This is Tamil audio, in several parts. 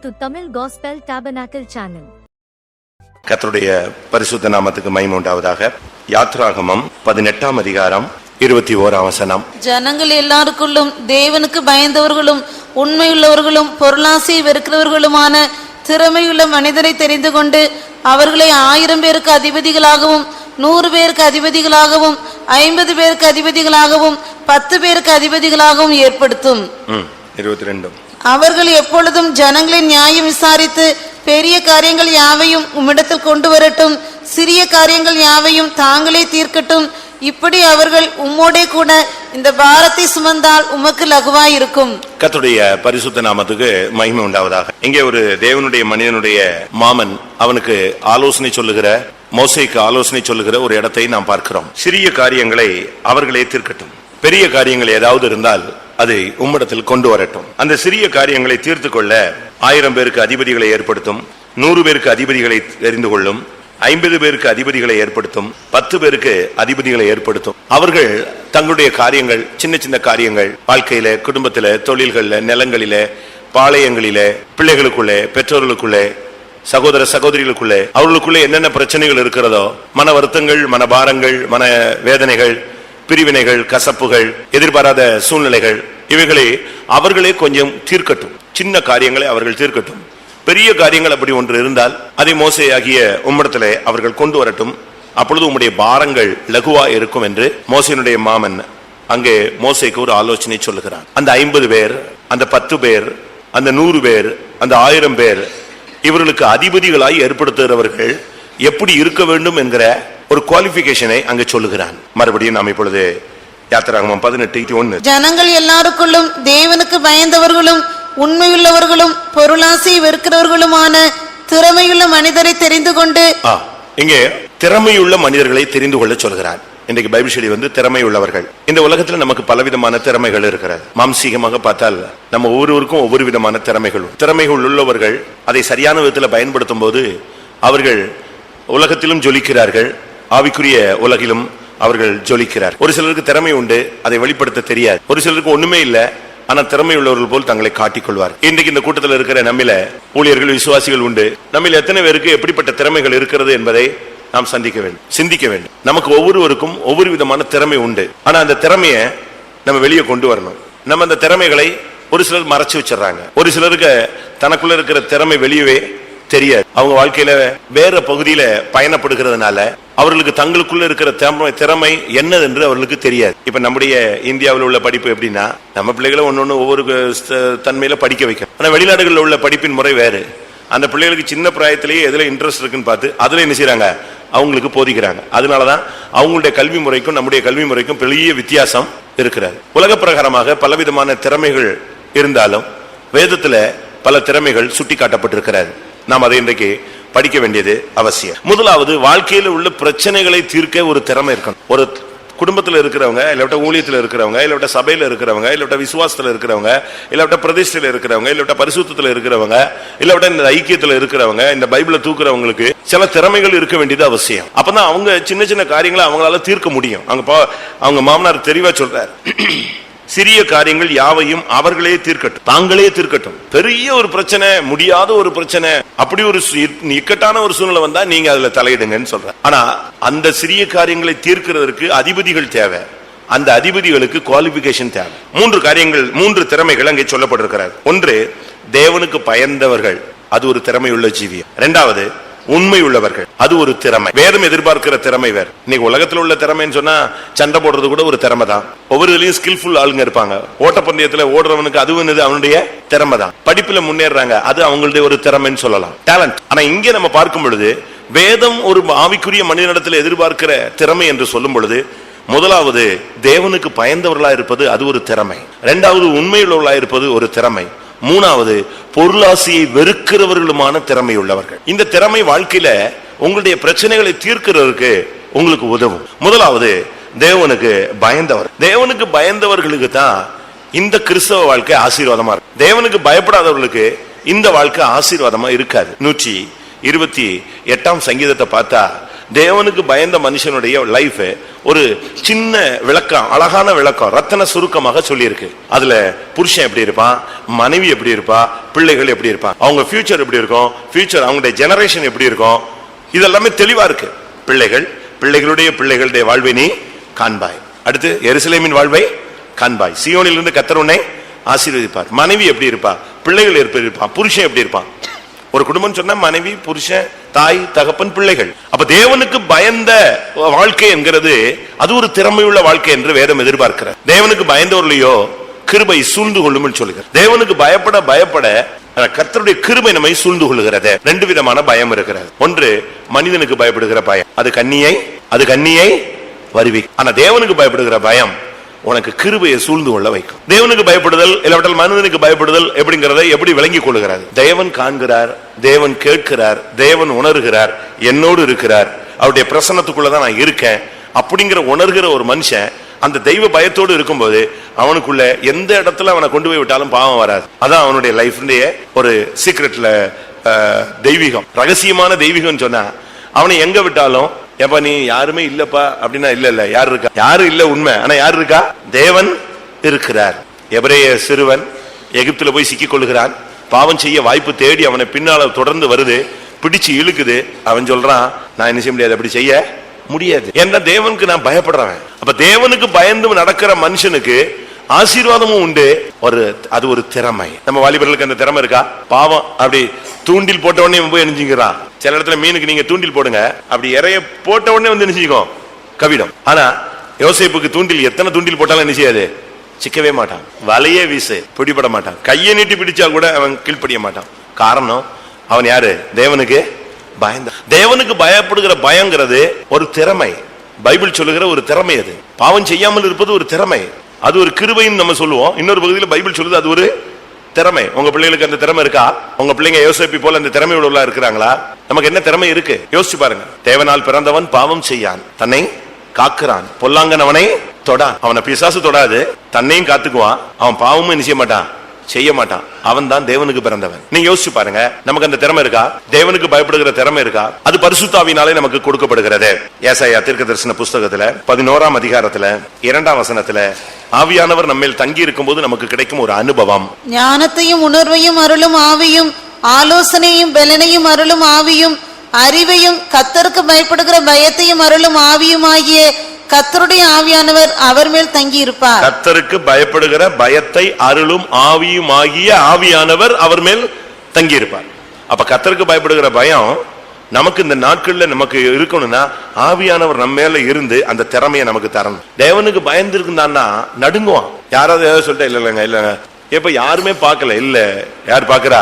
to Tamil Gospel Tabernacle channel. கர்த்தருடைய பரிசுத்த நாமத்துக்கு மகிமை உண்டாவதாக. யாத்ராகமம் 18ஆம் அதிகாரம் 21ஆம் வசனம். ஜனங்கள் எல்லாருக்குள்ளும் தேவனுக்கு பயந்தவர்களும் உண்மையுள்ளவர்களும் பொருளாசையை வெறுக்கிறவர்களுமான திறமையுள்ள மனிதரை தெரிந்து கொண்டு அவர்களை 1000 பேருக்கு அதிபதிகளாகவும் 100 பேருக்கு அதிபதிகளாகவும் 50 பேருக்கு அதிபதிகளாகவும் 10 பேருக்கு அதிபதிகளாகவும் ஏற்படுத்தும். 22. அவர்கள் எப்பொழுதும் ஜனங்களின் நியாயம் விசாரித்து பெரிய காரியங்கள் யாவையும் உம்மிடத்தில் கொண்டு வரட்டும், சிறிய காரியங்கள் யாவையும் தாங்களே தீர்க்கட்டும். இப்படி அவர்கள் உம்மோடே கூட இந்த பாரத்தை சுமந்தால் உமக்கு லகுவாய் இருக்கும். கர்த்தருடைய பரிசுத்த நாமத்துக்கு மகிமை உண்டாவதாக. இங்கே ஒரு தேவனுடைய மனிதனுடைய மாமன் அவனுக்கு ஆலோசனை சொல்லுகிற, மோசேக்கு ஆலோசனை சொல்லுகிற ஒரு இடத்தை நாம் பார்க்கிறோம். சிறிய காரியங்களை அவர்களே தீர்க்கட்டும், பெரிய காரியங்கள் ஏதாவது இருந்தால் அதை உம்மிடத்தில் கொண்டு வரட்டும். அந்த சிறிய காரியங்களை தீர்த்து கொள்ள 1000 பேருக்கு அதிபதிகளை ஏற்படுத்தும், 100 பேருக்கு அதிபதிகளை தெரிந்து கொள்ளும், 50 பேருக்கு அதிபதிகளை ஏற்படுத்தும், 10 பேருக்கு அதிபதிகளை ஏற்படுத்தும். அவர்கள் தங்களுடைய காரியங்கள், சின்ன சின்ன காரியங்கள், வாழ்க்கையில, குடும்பத்தில, தொழில்கள்ல, நிலங்களில, பாளையங்களில, பிள்ளைகளுக்குள்ளே, பெற்றோர்களுக்குள்ளே, சகோதர சகோதரிகளுக்குள்ளே, அவர்களுக்குள்ளே என்னென்ன பிரச்சனைகள் இருக்கிறதோ, மன வருத்தங்கள், மனபாரங்கள், மன வேதனைகள், பிரிவினைகள், கசப்புகள், எதிர்பாராத சூழ்நிலைகள், இவைகளை அவர்களே கொஞ்சம் தீர்க்கட்டும். சின்ன காரியங்களை அவர்கள் தீர்க்கட்டும். பெரிய காரியங்கள் அப்படி ஒன்று இருந்தால் அதை மோசே ஆகிய உம்மிடத்திலே அவர்கள் கொண்டு வரட்டும். அப்பொழுது உம்முடைய பாரங்கள் லகுவா இருக்கும் என்று மோசேனுடைய மாமன் அங்கே மோசேக்கு ஒரு ஆலோசனை சொல்லுகிறான். அந்த 50 பேர், அந்த 10 பேர், அந்த 100 பேர், அந்த 1000 பேர், இவர்களுக்கு அதிபதிகளாய் ஏற்படுத்துகிறவர்கள் எப்படி இருக்க வேண்டும் என்கிற ஒரு குவாலிபிகேஷனை அங்கு சொல்லுகிறான். மறுபடியும் நாம் இப்பொழுது யாத்திராகமம் 18:1. ஜனங்கள் எல்லாருக்குள்ளும் தேவனுக்கு பயந்தவர்களும் உண்மையுள்ளவர்களும் பொருளாசையை வெறுக்கிறவர்களுமான திறமையுள்ள மனிதரை தெரிந்து கொண்டு, இங்கே திறமையுள்ள மனிதர்களை தெரிந்து கொள்ள சொல்கிறான். இன்றைக்கு பைபிள் ஸ்டடி திறமையுள்ளவர்கள். இந்த உலகத்தில் நமக்கு பலவிதமான திறமைகள் இருக்கிறது. மாம்சீகமாக பார்த்தால் நம்ம ஒவ்வொருவருக்கும் ஒவ்வொரு விதமான திறமைகள் உள்ளவர்கள் அதை சரியான விதத்தில் பயன்படுத்தும் போது அவர்கள் உலகத்திலும் ஜொலிக்கிறார்கள், ஆவிக்குரிய உலகிலும் அவர்கள் ஜொலிக்கிறார். ஒரு சிலருக்கு திறமை உண்டு, அதை வெளிப்படுத்த தெரியாது. ஒரு சிலருக்கு ஒண்ணுமே இல்லை, ஆனா திறமை உள்ளவர்கள் போல் தங்களை காட்டிக்கொள்வார். இன்றைக்கு இந்த கூட்டத்தில் இருக்கிற நம்மில ஊழியர்கள், விசுவாசிகள் உண்டு. நம்மில் எத்தனை பேருக்கு எப்படிப்பட்ட திறமைகள் இருக்கிறது என்பதை நாம் சிந்திக்க வேண்டும். நமக்கு ஒவ்வொருவருக்கும் ஒவ்வொரு விதமான திறமை உண்டு. ஆனா அந்த திறமையை நம்ம வெளியே கொண்டு வரணும். நம்ம அந்த திறமைகளை ஒரு சிலர் மறைச்சு வச்சிடறாங்க. ஒரு சிலருக்கு தனக்குள்ள இருக்கிற திறமை வெளியவே தெரியாது. அவங்க வாழ்க்கையில வேற பகுதியில பயணப்படுகிறதுனால அவர்களுக்கு தங்களுக்குள்ள இருக்கிற திறமை என்னது என்று அவர்களுக்கு தெரியாது. இப்ப நம்முடைய இந்தியாவில் உள்ள படிப்பு எப்படின்னா, நம்ம பிள்ளைகளை ஒன்னொன்னு ஒவ்வொரு தன்மையில படிக்க வைக்கும். ஆனா வெளிநாடுகளில் உள்ள படிப்பின் முறை வேறு. அந்த பிள்ளைகளுக்கு சின்ன பிராயத்திலேயே எதுல இன்ட்ரெஸ்ட் இருக்குன்னு பார்த்து அதுல என்ன செய்யறாங்க, அவங்களுக்கு போதிக்கிறாங்க. அதனாலதான் அவங்களுடைய கல்வி முறைக்கும் நம்முடைய கல்வி முறைக்கும் பெரிய வித்தியாசம் இருக்கிறது. உலக பிரகாரமாக பலவிதமான திறமைகள் இருந்தாலும் வேதத்துல பல திறமைகள் சுட்டி காட்டப்பட்டிருக்கிறது. நாம் அதை இன்றைக்கு படிக்க வேண்டியது அவசியம். முதலாவது, வாழ்க்கையில் உள்ள பிரச்சனைகளை தீர்க்க ஒரு திறமை இருக்கணும். ஒரு குடும்பத்தில் இருக்கிறவங்க, இல்லாட்ட ஊழியத்தில் இருக்கிறவங்க, இல்லாட்ட சபையில இருக்கிறவங்க, இல்லாட்ட விசுவாசத்தில் இருக்கிறவங்க, இல்லாட்ட பிரதிஷ்டையில் இருக்கிறவங்க, இல்லாட்ட பரிசுத்தத்தில் இருக்கிறவங்க, இல்லாட்ட இந்த ஐக்கியத்தில் இருக்கிறவங்க, இந்த பைபிளை தூக்குறவங்களுக்கு சில திறமைகள் இருக்க வேண்டியது அவசியம். அப்பதான் அவங்க சின்ன சின்ன காரியங்களை அவங்களால தீர்க்க முடியும். அவங்க மாமனார் தெளிவா சொல்றார், சிறிய காரியங்கள் யாவையும் அவர்களே தீர்க்கட்டும், தாங்களே தீர்க்கட்டும். பெரிய ஒரு பிரச்சனை, முடியாத ஒரு பிரச்சனை, அப்படி ஒரு இக்கட்டான ஒரு சூழ்நிலை வந்தா நீங்க அதுல தலையிடுங்கன்னு சொல்ற. ஆனா அந்த சிறிய காரியங்களை தீர்க்கிறதுக்கு அதிபதிகள் தேவை. அந்த அதிபதிகளுக்கு குவாலிபிகேஷன் தேவை. 3 திறமைகள் அங்கே சொல்லப்பட்டிருக்கிறது. ஒன்று, தேவனுக்கு பயந்தவர்கள், அது ஒரு திறமையுள்ள ஜீவியம். 2வது, உண்மை உள்ளவர்கள், அது ஒரு திறமை. வேதம் எதிர்பார்க்கிற திறமை வேறு. இன்னைக்கு உலகத்தில் உள்ள திறமைன்னு சொன்னா சண்டை போடுறது கூட ஒரு திறமை தான். ஒவ்வொரு இதுலயும் ஸ்கில்ஃபுல் ஆளுங்க இருப்பாங்க. ஓட்டப்பந்தயத்துல ஓடுறவனுக்கு அதுவும் அவனுடைய திறமை தான். படிப்புல முன்னேறாங்க, அது அவங்களுடைய ஒரு திறமைன்னு சொல்லலாம், டேலண்ட். ஆனா இங்கே நம்ம பார்க்கும் பொழுது வேதம் ஒரு ஆவிக்குரிய மனிதனிடத்தில் எதிர்பார்க்கிற திறமை என்று சொல்லும் பொழுது, முதலாவது தேவனுக்கு பயந்தவர்களா இருப்பது, அது ஒரு திறமை. 2வது, உண்மையுள்ளவர்களா இருப்பது ஒரு திறமை. 3வது, பொருளாசையை வெறுக்கிறவர்களுமான திறமை உள்ளவர்கள். இந்த திறமை வாழ்க்கையில உங்களுடைய பிரச்சனைகளை தீர்க்கிறதுக்கு உங்களுக்கு உதவும். முதலாவது, தேவனுக்கு பயந்தவர். தேவனுக்கு பயந்தவர்களுக்கு தான் இந்த கிறிஸ்தவ வாழ்க்கை ஆசீர்வாதமா இருக்கு. தேவனுக்கு பயப்படாதவர்களுக்கு இந்த வாழ்க்கை ஆசீர்வாதமா இருக்காது. 128ஆம் சங்கீதத்தை பார்த்தா தேவனுக்கு பயந்த மனுஷனுடைய லைஃப் ஒரு சின்ன விளக்கம், அழகான விளக்கம், ரத்தன சுருக்கமாக சொல்லியிருக்கு. அதுல புருஷன் எப்படி இருப்பான், மனைவி எப்படி இருப்பா, பிள்ளைகள் எப்படி இருப்பான், அவங்க ஃபியூச்சர் எப்படி இருக்கும், ஃபியூச்சர் அவங்களுடைய ஜெனரேஷன் எப்படி இருக்கும், இதெல்லாமே தெளிவா இருக்கு. பிள்ளைகள், பிள்ளைகளுடைய வாழ்வை நீ காண்பாய். அடுத்து எருசலேமின் வாழ்வை காண்பாய். சீயோனிலிருந்து கர்த்தர் உன்னை ஆசீர்வதிப்பார். மனைவி எப்படி இருப்பா, பிள்ளைகள் எப்படி இருப்பான், புருஷன் எப்படி இருப்பான். ஒரு குடும்பம் சொன்னா மனைவி, புருஷன், தாய், தகப்பன், பிள்ளைகள். அப்ப தேவனுக்கு பயந்த வாழ்க்கை என்கிறது அது ஒரு திறமையுள்ள வாழ்க்கை என்று வேதம் எதிர்பார்க்கிறார். தேவனுக்கு பயந்தவர்களையோ கிருபை சூழ்ந்து கொள்ளும் சொல்லுகிறார். தேவனுக்கு பயப்பட கர்த்தருடைய கிருபை நம்மை சூழ்ந்து கொள்ளுகிறது. ரெண்டு விதமான பயம் இருக்கிறது. ஒன்று மனிதனுக்கு பயப்படுகிற பயம், அது கண்ணியை வருவி. ஆனா தேவனுக்கு பயப்படுகிற பயம் உனக்கு கிருபையை சூழ்ந்து கொள்ள வைக்கும். தேவனுக்கு பயப்படுதல் இல்லாவிட்டால் மனிதனுக்கு பயப்படுதல் எப்படிங்கிறத எப்படி விளங்கிக் கொள்ளுகிறார். தேவன் காண்கிறார், தேவன் கேட்கிறார், தேவன் உணர்கிறார், என்னோடு இருக்கிறார், அவருடைய பிரசன்னத்துக்குள்ளதான் நான் இருக்கேன் அப்படிங்கிற உணர்கிற ஒரு மனுஷன் அந்த தெய்வ பயத்தோடு இருக்கும்போது அவனுக்குள்ள எந்த இடத்துல அவனை கொண்டு போய் விட்டாலும் பாவம் வராது. அதான் அவனுடைய லைஃப்லயே ஒரு சீக்ரெட்ல தெய்வீகம், ரகசியமான தெய்வீகம் சொன்னா அவனை எங்க விட்டாலும் எப்ப நீ யாருமே இல்லப்பா அப்படின்னா இல்ல யாரு இருக்கா, யாரும் இல்ல உண்மை, ஆனா யாரு இருக்கா, தேவன் இருக்கிறார். எபிரேய சிறுவன் எகிப்துல போய் சிக்கிக் கொள்கிறான். பாவம் செய்ய வாய்ப்பு தேடி அவனை பின்னால தொடர்ந்து வருது, பிடிச்சு இழுக்குது. அவன் சொல்றான், நான் என்ன செய்ய முடியாது, அப்படி செய்ய முடியாது, ஏன்னா தேவனுக்கு நான் பயப்படுறவன். அப்ப தேவனுக்கு பயந்து நடக்கிற மனுஷனுக்கு ஆசீர்வாதமும் உண்டு. அது ஒரு திறமை. நம்ம வாலிபர்களுக்கு அந்த திறமை இருக்கா? பாவம் அப்படி தூண்டில் போட்ட உடனே போய் எரிஞ்சுக்கிறான். சில இடத்துல மீனுக்கு நீங்க தூண்டில் போடுங்க, அப்படி இறைய போட்ட உடனே வந்து எரிஞ்சுக்கோ கவிடம். ஆனா யோசேப்புக்கு தூண்டில் எத்தனை தூண்டில் போட்டாலும் என்ன செய்யாது, சிக்கவே மாட்டான். வலையே வீசு, பிடிபட மாட்டான். கையை நீட்டி பிடிச்சா கூட அவன் கீழ்ப்படிய மாட்டான். காரணம் அவன் யாரு, தேவனுக்கு பயந்த. தேவனுக்கு பயப்படுகிற பயங்கிறது ஒரு திறமை. பைபிள் சொல்லுகிற ஒரு திறமை. அது பாவம் செய்யாமல் இருப்பது ஒரு திறமை, அது ஒரு கிருபைன்னு நம்ம சொல்லுவோம். இன்னொரு பகுதியில் பைபிள் சொல்லுது அது ஒரு திறமை. உங்க பிள்ளைகளுக்கு அந்த திறமை இருக்கா? உங்க பிள்ளைங்க யோசேப்பு போல அந்த திறமை உள்ள இருக்கிறாங்களா? நமக்கு என்ன திறமை இருக்கு யோசிச்சு பாருங்க. தேவனால் பிறந்தவன் பாவம் செய்யான், தன்னை காக்குறான், பொல்லாங்கன் அவனை தொடான். அவனை பிசாசு தொடாது, தன்னையும் காத்துக்குவான். அவன் பாவமும் நிச்சய மாட்டான், செய்ய மாட்டான். அவன் தான் தேவனுக்கு பிறந்தவன். நீங்க யோசிச்சு பாருங்க, நமக்கு அந்த திறமை இருக்கா? தேவனுக்கு பயப்படுகிற திறமை இருக்கா? அது பரிசுத்தாவினாலே நமக்கு கொடுக்கப்படுகிறது. ஏசாயா தீர்க்கதரிசன புஸ்தகத்துல 11ஆம் அதிகாரத்துல 2ஆம் வசனத்துல ஆவியானவர் நம்மேல் தங்கி இருக்கும் போது நமக்கு கிடைக்கும் ஒரு அனுபவம். ஞானத்தையும் உணர்வையும் அருளும் ஆவியும், ஆலோசனையும் பலனையும் அருளும் ஆவியும், அறிவையும் கர்த்தருக்கு பயப்படுகிற பயத்தையும் அருளும் ஆவியுமாகிய கர்த்தருடைய ஆவியானவர் அவர் மேல் தங்கி இருப்பார். கர்த்தருக்கு பயப்படுகிற பயத்தை அருளும் ஆவியுமாகிய ஆவியானவர் அவர் மேல் தங்கி இருப்பார். அப்ப கர்த்தருக்கு பயப்படுகிற பயம் நமக்கு இந்த நாட்கள்ல நமக்கு இருக்கணும்னா ஆவியானவர் நம்ம மேல இருந்து அந்த திறமையை நமக்கு தரணும். தேவனுக்கு பயந்து இருந்தான்னா நடுங்குவான். யாராவது ஏதாவது சொல்லிட்டா இல்லைங்க இப்ப யாருமே பார்க்கல, இல்ல யார் பாக்குறா?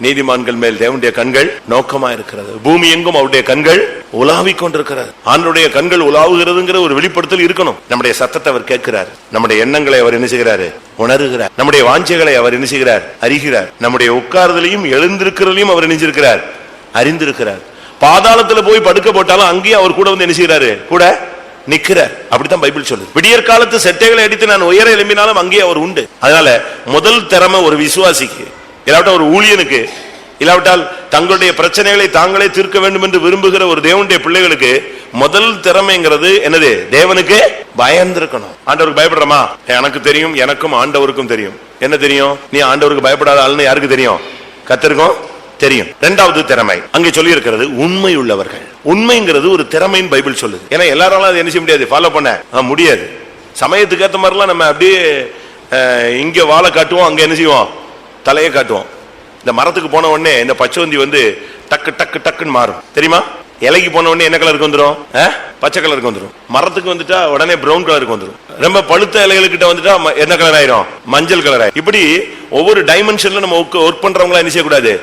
நீதிமான்கள் மேல் தேவனுடைய கண்கள் நோக்கமா இருக்கிறது, பூமி எங்கும் அவருடைய கண்கள் உலாவிக் கொண்டிருக்கிறது. ஆண்டுடைய கண்கள் உலாவுகிறதுங்கிற ஒரு வெளிப்படுத்தல் இருக்கணும். நம்முடைய சத்தத்தை அவர் கேட்கிறார், நம்முடைய எண்ணங்களை அவர் என்ன செய்கிறாரு, உணர்கிறார். நம்முடைய வாஞ்சைகளை அவர் என்ன செய்கிறார், அறிகிறார். நம்முடைய உட்கார்தலையும் எழுந்திருக்கிறதையும் அவர் நினைச்சிருக்கிறார், அறிந்திருக்கிறார். பாதாளத்துல போய் படுக்க போட்டாலும் அங்கேயும் அவர் கூட வந்து என்ன செய்யறாரு, கூட நிக்கிறார். அப்படித்தான் பைபிள் சொல்லுது. விடியற் காலத்து செட்டைகளை அடித்து நான் உயர எழும்பினாலும் அங்கேயே அவர் உண்டு. அதனால முதல் திறமை ஒரு விசுவாசிக்கு, இல்லாவிட்டால் ஒரு ஊழியனுக்கு, இல்லாவிட்டால் தங்களுடைய பிரச்சனைகளை தாங்களே தீர்க்க வேண்டும் என்று விரும்புகிற ஒரு தேவனுடைய பிள்ளைகளுக்கு முதல் திறமைங்கிறது என்னது, தேவனுக்கு பயந்திருக்கணும். ஆண்டவருக்கு பயப்படுறமா? எனக்கு தெரியும், எனக்கும் ஆண்டவருக்கும் தெரியும். என்ன தெரியும்? நீ ஆண்டவருக்கு பயப்படாத ஆளுன்னு யாருக்கு தெரியும்? கர்த்தருக்கும் தெரியும். இரண்டாவது திறமை அங்கே சொல்லி இருக்கிறது உண்மை உள்ளவர்கள். உண்மைங்கிறது ஒரு திறமைன்னு பைபிள் சொல்லுது. ஏன்னா எல்லாராலும் அதை என்ன செய்ய முடியாது, ஃபாலோ பண்ண முடியாது. சமயத்துக்கு ஏற்ற மாதிரிலாம் நம்ம அப்படியே இங்க வாழை காட்டுவோம், அங்க என்ன செய்வோம், தலையை காட்டுவோம். இந்த மரத்துக்கு போன உடனே இந்த பச்சைவந்தி வந்து டக்கு டக்கு டக்குன்னு மாறும் தெரியுமா? இலைக்கு போன உடனே என்ன கலருக்கு வந்துடும், பச்சை கலருக்கு வந்துடும். மரத்துக்கு வந்துட்டா உடனே பிரவுன் கலருக்கு வந்துடும். ரொம்ப பழுத்த இலைகளுக்கிட்ட வந்துட்டா என்ன கலர் ஆயிரும், மஞ்சள் கலர் ஆயிரும். இப்படி ஒவ்வொரு டைமென்ஷன்ல நம்ம ஒர்க் பண்றவங்களா என்ன செய்யக்கூடாது,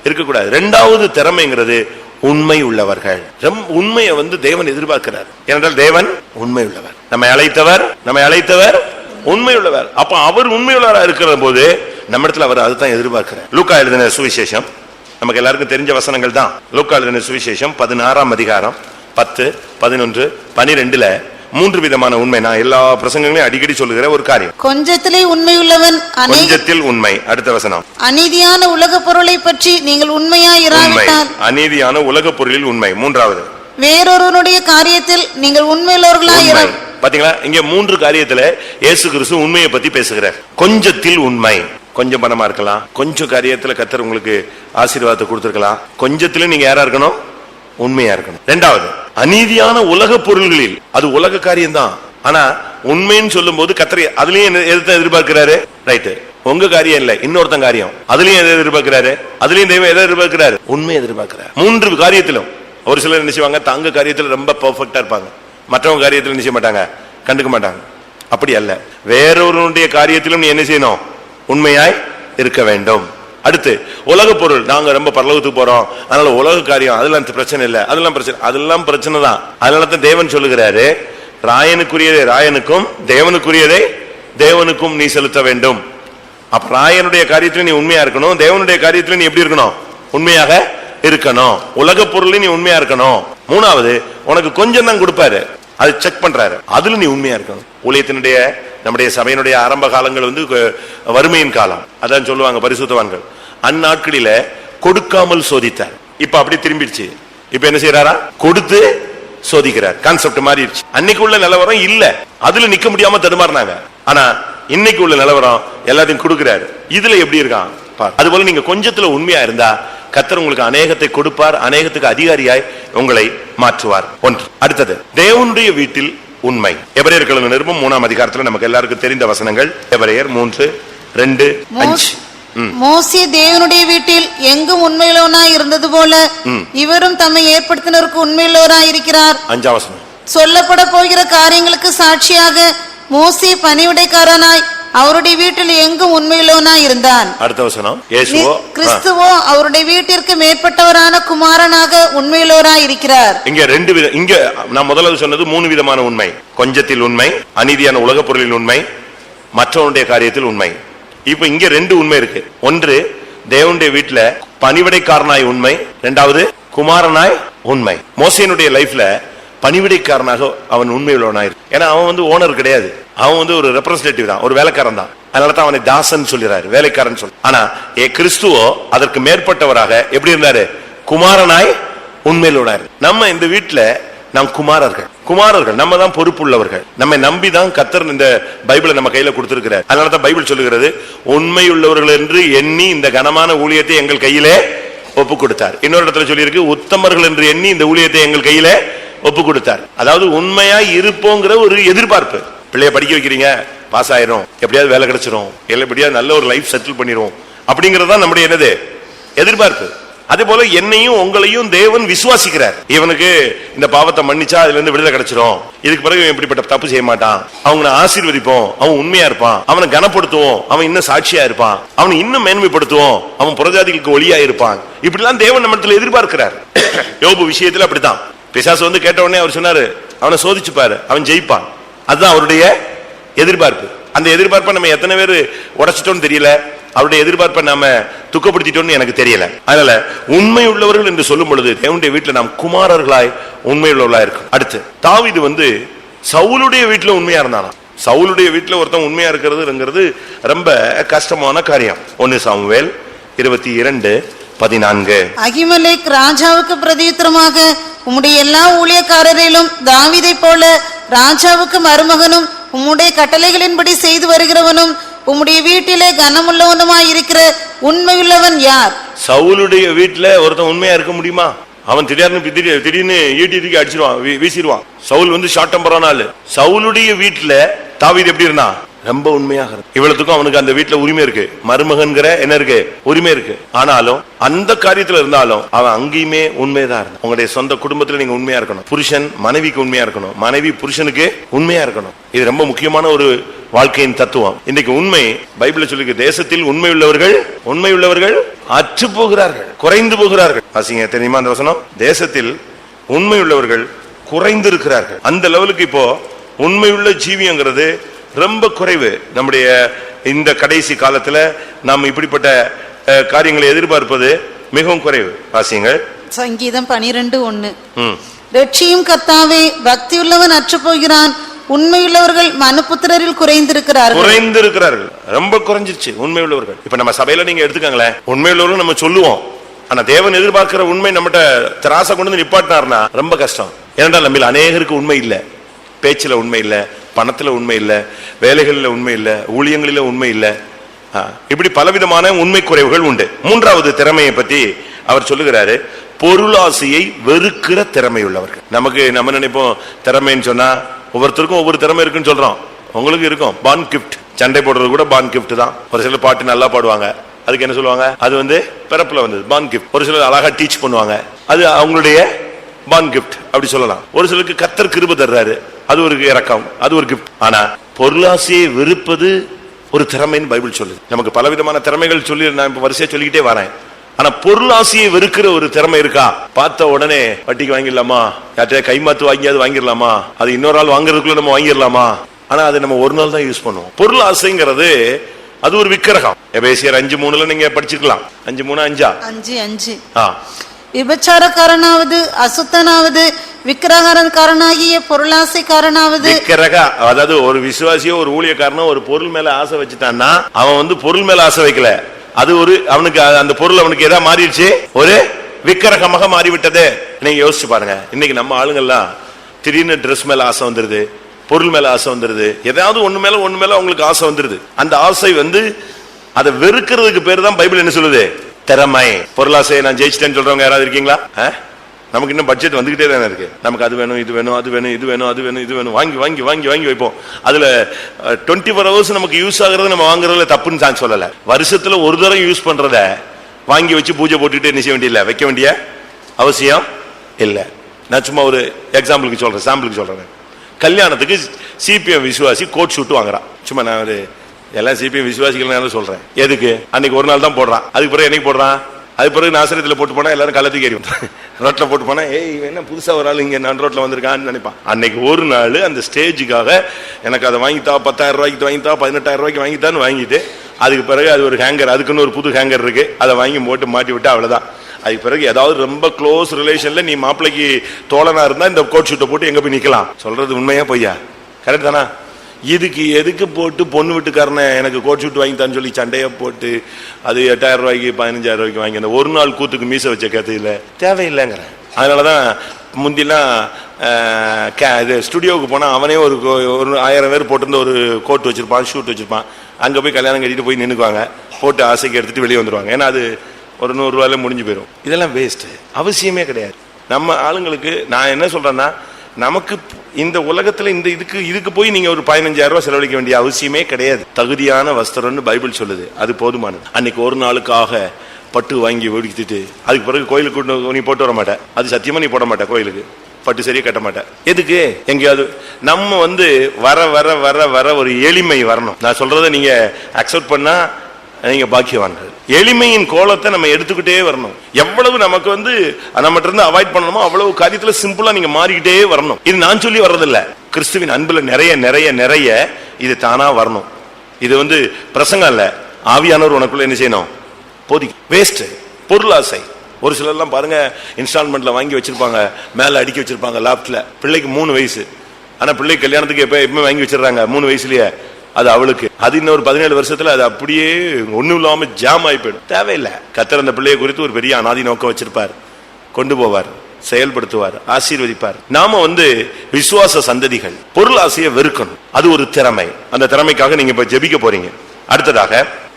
இருக்கக்கூடாது. இரண்டாவது திறமைங்கிறது உண்மை உள்ளவர்கள். உண்மையை வந்து தேவன் எதிர்பார்க்கிறார். ஏனென்றால் தேவன் உண்மை உள்ளவர், நம்மை அழைத்தவர் உண்மை உள்ளவர். அப்ப அவர் உண்மையுள்ளவராக இருக்கிற போது நம்ம இடத்துல அவர் அதுதான் எதிர்பார்க்கிறார். லூக்கா எழுதின சுவிசேஷம் நமக்கு எல்லாருக்கும் தெரிஞ்ச வசனங்கள் தான். லூக்கா எழுதின சுவிசேஷம் 16ஆம் அதிகாரம் 10, 11, 12ல 3 விதமான உண்மை. நான் எல்லா பிரசங்கங்களையும் அடிக்கடி சொல்லுகிற ஒரு காரியம். கொஞ்சத்திலே உண்மையுள்ளவன், கொஞ்சத்தில் உண்மை. அடுத்த வசனம், அநீதியான உலக பொருளை பற்றி நீங்கள் உண்மையாய் இராவிட்டால். அநீதியான உலக பொருளில் உண்மை. மூன்றாவது, வேறொருவனுடைய காரியத்தில் நீங்கள் உண்மையுள்ளவர்களாய் உண்மை. பாத்தீங்களா, இங்க 3 காரியத்துல இயேசு கிறிஸ்து உண்மையை பத்தி பேசுகிறார். கொஞ்சத்தில் உண்மை, கொஞ்சம் பணமா இருக்கலாம், கொஞ்சம் காரியத்துல கர்த்தர் உங்களுக்கு ஆசீர்வாதத்தை கொடுத்திருக்கலாம், கொஞ்சத்துல நீங்க யாரா இருக்கணும், உண்மையா இருக்கணும். இரண்டாவது, அநீதியான உலக பொருள்களில், அது உலக காரியம் தான், ஆனா உண்மைன்னு சொல்லும் போது கர்த்தர் அதுலயும் எதிர்த்து எதிர்பார்க்கிறாரு. ரைட்டு, உங்க காரியம் இல்ல, இன்னொருத்தன் காரியம், அதுலயும் எதை எதிர்பார்க்கிறாரு, அதுலயும் தெய்வம் எதை எதிர்பார்க்கிறாரு, உண்மை எதிர்பார்க்கிறார். 3 காரியத்திலும். ஒரு சிலர் என்ன செய்வாங்க, தங்க காரியத்துல ரொம்ப பெர்ஃபெக்ட்டா இருப்பாங்க, மற்றவங்க காரியத்தில் என்ன செய்ய மாட்டாங்க, கண்டுக்க மாட்டாங்க. அப்படி அல்ல, வேறொருடைய காரியத்திலும் நீ என்ன செய்யணும், உண்மையாய் இருக்க வேண்டும். அடுத்து, உலக பொருள், நாங்க ரொம்ப பரலோகத்துக்கு போறோம், அதனால உலக காரியம் அதெல்லாம் பிரச்சனை இல்லை, அதெல்லாம் பிரச்சனை தான். அதனால தான் தேவன் சொல்லுகிறாரு, ராயனுக்குரியதை ராயனுக்கும் தேவனுக்குரியதை தேவனுக்கும் நீ செலுத்த வேண்டும். அப்ப ராயனுடைய காரியத்துல நீ உண்மையா இருக்கணும், தேவனுடைய காரியத்துல நீ எப்படி இருக்கணும், உண்மையாக இருக்கணும். உலக பொருள் நீ உண்மையா இருக்கணும். மூணாவது, உனக்கு கொஞ்சம் தான் கொடுப்பாரு, அது செக் பண்றாரு, அதுல நீ உண்மையா இருக்கணும். ஊழியத்தினுடைய நம்முடைய சபையினுடைய ஆரம்ப காலங்கள் வறுமையின் காலம், அதான் சொல்லுவாங்க பரிசுத்தவான்கள். அந்நாட்களில கொடுக்காமல் சோதித்தார். இப்ப அப்படி திரும்பிடுச்சு. இப்ப என்ன செய்யறாரா, கொடுத்து சோதிக்கிறார். கான்செப்ட் மாறிடுச்சு. அன்னைக்கு உள்ள நிலவரம் இல்ல, அதுல நிக்க முடியாம தடுமாறினாங்க. ஆனா இன்னைக்கு உள்ள நிலவரம் எல்லாத்தையும் கொடுக்கிறாரு. இதுல எப்படி இருக்கான் பார். அதுபோல நீங்க கொஞ்சத்துல உண்மையா இருந்தா கர்த்தர் உங்களுக்கு அநேகத்தை கொடுப்பார், அநேகத்துக்கு அதிகாரியாய் உங்களை மாற்றுவார். ஒன்று. அடுத்தது, தேவனுடைய வீட்டில் உண்மை. எபிரேயர் எழுதின நிருபம் 3ஆம் அதிகாரத்துல நமக்கு எல்லாருக்கும் தெரிந்த வசனங்கள். எபிரேயர் 3:2-5. மோசே தேவனுடைய வீட்டில் எங்கும் உண்மையுள்ளவனாய் இருந்தது போல இவரும் தம்மை ஏற்படுத்தினருக்கு உண்மையுள்ளவராய் இருக்கிறார். 5ஆம் வசனம். சொல்லப்பட போகிற காரியங்களுக்கு சாட்சியாக மோசே பணிவிடைக்காரனாய் அவருடைய வீட்டில் எங்கும் உண்மையுள்ளவனாய் இருந்தான். அடுத்த வசனம். கிறிஸ்துவோ அவருடைய வீட்டிற்கு மேற்பட்டவரான குமாரனாக உண்மையுள்ளவராய் இருக்கிறார். இங்க 2 விதம். இங்க நான் முதல்ல சொன்னது 3 விதமான உண்மை. கொஞ்சத்தில் உண்மை, அநீதியான உலக பொருளின் உண்மை, மற்றவனுடைய காரியத்தில் உண்மை. இப்ப இங்க 2 உண்மை இருக்கு. ஒன்று, தேவனுடைய வீட்டுல பணிவிடைக்காரனாய் உண்மை. இரண்டாவது, குமாரனாய் உண்மை. மோசேனுடைய லைஃப்ல பணிவிடைக்காரனாக அவன் உண்மையுள்ளவனாய். ஏன்னா அவன் ஓனர் கிடையாது, அவன் ஒரு ரெப்ரசன்டேட்டிவ் தான், ஒரு வேலைக்காரன் தான். அதனாலதான் அவனை தாசன் சொல்லிறாரு, வேலைக்காரன் சொல்லி. ஆனா கிறிஸ்துவோ அதற்கு மேற்பட்டவராக எப்படி இருந்தாரு, குமாரனாய் உண்மையுள்ளவனாய். நம்ம இந்த வீட்டுல நாம் குமாரர்கள், நம்ம தான் பொறுப்புள்ளவர்கள். நம்ம நம்பிதான் கர்த்தர் இந்த பைபிளை நம்ம கையில கொடுத்திருக்கிறார். அதனாலதான் பைபிள் சொல்லுகிறது, உண்மையுள்ளவர்கள் என்று எண்ணி இந்த கனமான ஊழியத்தை எங்கள் கையிலே ஒப்பு கொடுத்தார். இன்னொரு இடத்துல சொல்லி இருக்கு, உத்தமர்கள் என்று எண்ணி இந்த ஊழியத்தை எங்கள் கையில ஒப்பு கொடுத்தார். அதாவது உண்மையா இருப்போங்கிற ஒரு எதிர்பார்ப்பு. பிள்ளைய படிக்க வைக்கிறீங்க, பாஸ் ஆயிரும், எப்படியாவது வேலை கிடைச்சிரும், எப்படியாவது நல்ல ஒரு லைஃப் செட்டில் பண்ணிரும், அப்படிங்கறதுதான் நம்முடைய என்னது எதிர்பார்ப்பு. அதே போல என்னையும் உங்களையும் தேவன் விசுவாசிக்கிறார். இவனுக்கு இந்த பாவத்தை மன்னிச்சா அதுல இருந்து விடுதலை கிடைச்சிரும், இதுக்கு பிறகு இவன் இப்படிப்பட்ட தப்பு செய்ய மாட்டான், அவனை ஆசீர்வதிப்போம், அவன் உண்மையா இருப்பான், அவனை கனப்படுத்துவோம், அவன் இன்னும் சாட்சியா இருப்பான், அவனை இன்னும் மேன்மைப்படுத்துவோம், அவன் புறஜாதிகளுக்கு ஒளியா இருப்பான். இப்படிலாம் தேவன் நம்ம எதிர்பார்க்கிறார். யோபு விஷயத்துல அப்படித்தான். பிசாசு கேட்ட உடனே அவர் சொன்னாரு, அவனை சோதிச்சு பாரு, அவன் ஜெயிப்பான். அதுதான் அவருடைய எதிர்பார்ப்பு. அந்த எதிர்பார்ப்பை நம்ம எத்தனை பேர் உடைச்சிட்டோம்னு தெரியல, அவருடைய எதிர்பார்ப்பை நாம துக்கப்படுத்திட்டோம்னு எனக்கு தெரியல. அதனால உண்மை உள்ளவர்கள் என்று சொல்லும் பொழுது தேவனுடைய வீட்டுல நாம் குமாரர்களாய் உண்மையுள்ளவர்களாய் இருக்கும். அடுத்து, தாவீது சவுலுடைய வீட்டுல உண்மையா இருந்தானா. சவுலுடைய வீட்டுல ஒருத்தன் உண்மையா இருக்கிறதுங்கிறது ரொம்ப கஷ்டமான காரியம். 1 சாமுவேல் 22:14. அகிமெலேக் ராஜாவுக்கு பிரதியுத்தரமாக, உம்முடைய எல்லா ஊழியக்காரரிலும் தாவீதை போல ராஜாவுக்கு மருமகனும் உம்முடைய கட்டளைகளின்படி செய்து வருகிறவனும் உம்முடைய வீட்டிலே கனமுள்ளவனுமாய் இருக்கிற உண்மையுள்ளவன் யார்? சவுலுடைய வீட்டுல ஒருத்தன் உண்மையா இருக்க முடியுமா? அவன் திடீர்னு ஈட்டி அடிச்சிருவான், வீசிடுவான். சவுல் ஷார்ட் டெம்பரான ஆளு. சவுலுடைய வீட்டுல தாவீது எப்படி இருந்தான்? ரொம்ப உண்மையாக. இவ்வளவுக்கும் அவனுக்கு அந்த வீட்டுல உரிமை இருக்கு, மருமகன்கிற என்ன இருக்கு, உரிமை இருக்கு. ஆனாலும் அந்த காரியத்துல இருந்தாலும் அவன் அங்கேயுமே உண்மைதான் இருந்தான். உங்களுடைய சொந்த குடும்பத்துல நீங்க உண்மையா இருக்கணும். புருஷன் மனைவிக்கு உண்மையா இருக்கணும், மனைவி புருஷனுக்கு உண்மையா இருக்கணும். இது ரொம்ப முக்கியமான ஒரு வாழ்க்கையின் தத்துவம். இன்னைக்கு உண்மை பைபிள்ல சொல்லி, தேசத்தில் உண்மையுள்ளவர்கள் அற்று போகிறார்கள், குறைந்து போகிறார்கள். வாசிங்க, தெரியுமா அந்த வசனம்? தேசத்தில் உண்மையுள்ளவர்கள் குறைந்திருக்கிறார்கள். அந்த லெவலுக்கு இப்போ உண்மையுள்ள ஜீவியங்கிறது ரொம்ப குறைவு. நம்முடைய இந்த கடைசி காலத்துல நாம் இப்படிப்பட்ட காரியங்களை எதிர்பார்ப்பது மிகவும் குறைவு. வாசிங்கள், சங்கீதம் 12:1. ரட்சியும் கர்த்தாவே, பக்தியுள்ளவன் அற்று போகிறான், உண்மையுள்ளவர்கள் மனுபுத்திரரில் குறைந்திருக்கிறார்கள். ரொம்ப குறைஞ்சிருச்சு உண்மையுள்ளவர்கள். இப்ப நம்ம சபையில நீங்க எடுத்துக்கங்களேன், உண்மையுள்ளவர்கள் நம்ம சொல்லுவோம், ஆனா தேவன் எதிர்பார்க்கிற உண்மை நம்மகிட்ட திராசை கொண்டு வந்து நிப்பாட்டினார்னா ரொம்ப கஷ்டம். ஏனென்றால் நம்ம அநேகருக்கு உண்மை இல்ல, பேச்சுல உண்மை இல்ல, பணத்துல உண்மை இல்ல, வேலைகளில் உண்மை இல்ல, ஊழியங்களில உண்மை இல்ல, இப்படி பலவிதமான உண்மை குறைவுகள் உண்டு. மூன்றாவது திறமையை பத்தி அவர் சொல்லுகிறாரு, பொருளாசையை வெறுக்கிற திறமை உள்ளவர்கள். நம்ம நினைப்போம் திறமைன்னு சொன்னா ஒவ்வொருத்தருக்கும் ஒவ்வொரு திறமை இருக்குன்னு சொல்றோம். உங்களுக்கு இருக்கும் பான் கிஃப்ட், சண்டை போடுறது கூட பான் கிஃப்ட் தான். ஒரு சிலர் பாட்டு நல்லா பாடுவாங்க, அதுக்கு என்ன சொல்லுவாங்க, அது பிறப்புல வந்தது பான் கிஃப்ட். ஒரு சிலர் அழகா டீச் பண்ணுவாங்க, அது அவங்களுடைய பான் கிஃப்ட் அப்படி சொல்லலாம். ஒரு சிலருக்கு கர்த்தர் கிருபை தர்றாரு, அது ஒரு இறக்கம், அது ஒரு கிஃப்ட். ஆனா பொருளாசையை வெறுப்பது ஒரு திறமைன்னு பைபிள் சொல்லுது. நமக்கு பலவிதமான திறமைகள் சொல்லி நான் இப்ப வரிசையா சொல்லிக்கிட்டே வரேன். ஆனா பொருளாசையை வெறுக்கிற ஒரு திறமை இருக்கா? பார்த்த உடனே வட்டிக்கு வாங்கிடலாமா, யார்கிட்ட கைமாத்து வாங்கியாவது வாங்கிடலாமா, அது இன்னொரு ஆள் வாங்குறதுக்குள்ள நம்ம வாங்கிடலாமா, ஆனா அது நம்ம ஒரு நாள் தான் யூஸ் பண்ணுவோம். பொருளாசைங்கிறது அது ஒரு விக்கிரகம். எபேசியர் 5:3 நீங்க படிச்சுக்கலாம். 5:3 விபச்சாரக்காரனாவது, அசுத்தனாவது, விக்கிரகாரனாகிய பொருளாசைக்காரனாவது. அதாவது ஒரு விசுவாசியோ ஒரு ஊழியக்காரனோ ஒரு பொருள் மேல ஆசை வச்சுட்டான்னா அவன் பொருள் மேல ஆசை வைக்கல, அது அவனுக்கு அந்த பொருள் அவனுக்கு எதா மாறிடுச்சு, ஒரு விக்கிரகமாக மாறிவிட்டது. நீங்க யோசிச்சு பாருங்க, இன்னைக்கு நம்ம ஆளுங்கள்லாம் திடீர்னு ட்ரெஸ் மேல ஆசை வந்துருது, பொருள் மேல ஆசை வந்துருது, ஏதாவது ஒண்ணு மேல அவங்களுக்கு ஆசை வந்துருது. அந்த ஆசை அதை வெறுக்கிறதுக்கு பேரு தான் பைபிள் என்ன சொல்லுது, திறமை. பொருளாசையை நான் ஜெயிச்சிட்டேன்னு சொல்றவங்க யாராவது இருக்கீங்களா? நமக்கு இன்னும் பட்ஜெட் வந்துகிட்டே தானே இருக்கு. நமக்கு அது வேணும், இது வேணும், அது வேணும், இது வேணும், அது வேணும், இது வேணும், வாங்கி வாங்கி வாங்கி வாங்கி வைப்போம். அதுல 24 hours நமக்கு யூஸ் ஆகுறது நம்ம வாங்குறதுல தப்புன்னு நான் சொல்லல. வருஷத்துல ஒரு தடவை யூஸ் பண்றத வாங்கி வச்சு பூஜை போட்டுட்டு என்ன செய்ய வேண்டிய வைக்க வேண்டிய அவசியம் இல்ல. நான் சும்மா ஒரு எக்ஸாம்பிளுக்கு சொல்றேன், சாம்பிளுக்கு சொல்றேன். கல்யாணத்துக்கு சிபிஎம் விசுவாசி கோட் ஷூட் வாங்குறான். சும்மா நான் எல்லாம் சிபிஎம் விசுவாசிகள் சொல்றேன். எதுக்கு? அன்னைக்கு ஒரு நாள் தான் போடுறான், அதுக்கு பிறகு என்னைக்கு போடுறான், அது பிறகு நாசரத்துல போட்டு போனா எல்லாரும் கள்ளத்துக்கு ஏறி ரோட்ல போட்டு போனா என்ன புதுசா ஒரு ஆள் இங்க நான் ரோட்ல வந்திருக்கான்னு நினைப்பான். அன்னைக்கு ஒரு நாள் அந்த ஸ்டேஜுக்காக எனக்கு அதை வாங்கித்தா, 10,000 ரூபாய்க்கு வாங்கித்தா, 18,000 ரூபாய்க்கு வாங்கித்தான்னு வாங்கிட்டு அதுக்கு பிறகு அது ஒரு ஹேங்கர், அதுக்குன்னு ஒரு புது ஹேங்கர் இருக்கு, அதை வாங்கி போட்டு மாட்டி விட்டு அவ்வளவுதான். அதுக்கு பிறகு ஏதாவது ரொம்ப க்ளோஸ் ரிலேஷன்ல நீ மாப்பிள்ளைக்கு தோழனா இருந்தா இந்த கோட் ஷூட்டை போட்டு எங்க போய் நிக்கலாம். சொல்றது உண்மையா பொய்யா? கரெக்ட் தானா? இதுக்கு எதுக்கு போட்டு பொண்ணு வீட்டுக்காரனை எனக்கு கோட் ஷூட் வாங்கித்தான்னு சொல்லி சண்டையை போட்டு அது 8,000 ரூபாய்க்கு 15,000 ரூபாய்க்கு வாங்கி அந்த ஒரு நாள் கூத்துக்கு மீச வச்ச கதையில தேவையில்லைங்கிறேன். அதனாலதான் முந்திலாம் இது ஸ்டுடியோவுக்கு போனா அவனே ஒரு 1000 பேர் போட்டிருந்த ஒரு கோட் வச்சிருப்பான், ஷூட் வச்சிருப்பான். அங்க போய் கல்யாணம் கட்டிட்டு போய் நின்னுக்குவாங்க, போட்டு ஆசைக்கு எடுத்துட்டு வெளியே வந்துருவாங்க. ஏன்னா அது ஒரு 100 ரூபாயில முடிஞ்சு போயிடும். இதெல்லாம் வேஸ்ட், அவசியமே கிடையாது. நம்ம ஆளுங்களுக்கு நான் என்ன சொல்றேன்னா, நமக்கு இந்த உலகத்துல இந்த இதுக்கு போய் நீங்க ஒரு 15,000 ரூபாய் செலவழிக்க வேண்டிய அவசியமே கிடையாது. தகுதியான வஸ்திரம்னு பைபிள் சொல்லுது, அது போதுமானது. அன்னைக்கு ஒரு நாளுக்காக பட்டு வாங்கி ஒடுக்கிட்டு அதுக்கு பிறகு கோயிலுக்கு நீ போட்டு வர மாட்டேன், அது சத்தியமா நீ போட மாட்டேன், கோயிலுக்கு பட்டு சரியா கட்ட மாட்டேன். எதுக்கு? எங்கேயாவது நம்ம வர வர வர வர ஒரு எளிமை வரணும். நான் சொல்றதை நீங்க அக்செப்ட் பண்ணா நீங்க பாக்கியவான்கள். எளிமையின் கோலத்தை நம்ம எடுத்துக்கிட்டே வரணும். எவ்வளவு நமக்கு நம்மகிட்ட இருந்து அவாய்ட் பண்ணணுமோ அவ்வளவு காரியத்துல சிம்பிளா நீங்க மாறிக்கிட்டே வரணும். இது நான் சொல்லி வர்றதில்ல, கிறிஸ்துவின் அன்புல நிறைய நிறைய நிறைய இது தானா வரணும். இது பிரசங்கம் இல்ல, ஆவியானவர் உனக்குள்ள என்ன செய்யணும், போதி. வேஸ்ட் பொருளாசை. ஒரு சிலர்லாம் பாருங்க, இன்ஸ்டால்மெண்ட்ல வாங்கி வச்சிருப்பாங்க, மேல அடுக்கி வச்சிருப்பாங்க லாப்ட்ல. பிள்ளைக்கு 3 வயசு, ஆனா பிள்ளை கல்யாணத்துக்கு எப்ப வாங்கி வச்சிடறாங்க 3 வயசுலயே. அது அவளுக்கு, அது இன்னொரு 17 வருஷத்துல அது அப்படியே ஒண்ணும் இல்லாம ஜாம் ஆகி போயிடும். தேவையில்லை. கர்த்தர் அந்த பிள்ளையை குறித்து ஒரு பெரிய அனாதி நோக்கம் வச்சிருப்பார், கொண்டு போவார், செயல்படுத்துவார், ஆசீர்வதிப்பார். நாம விசுவாச சந்ததிகள் பொருள் ஆசையை வெறுக்கணும். அது ஒரு திறமை. அந்த திறமைக்காக நீங்க இப்ப ஜெபிக்க போறீங்க. அடுத்ததாக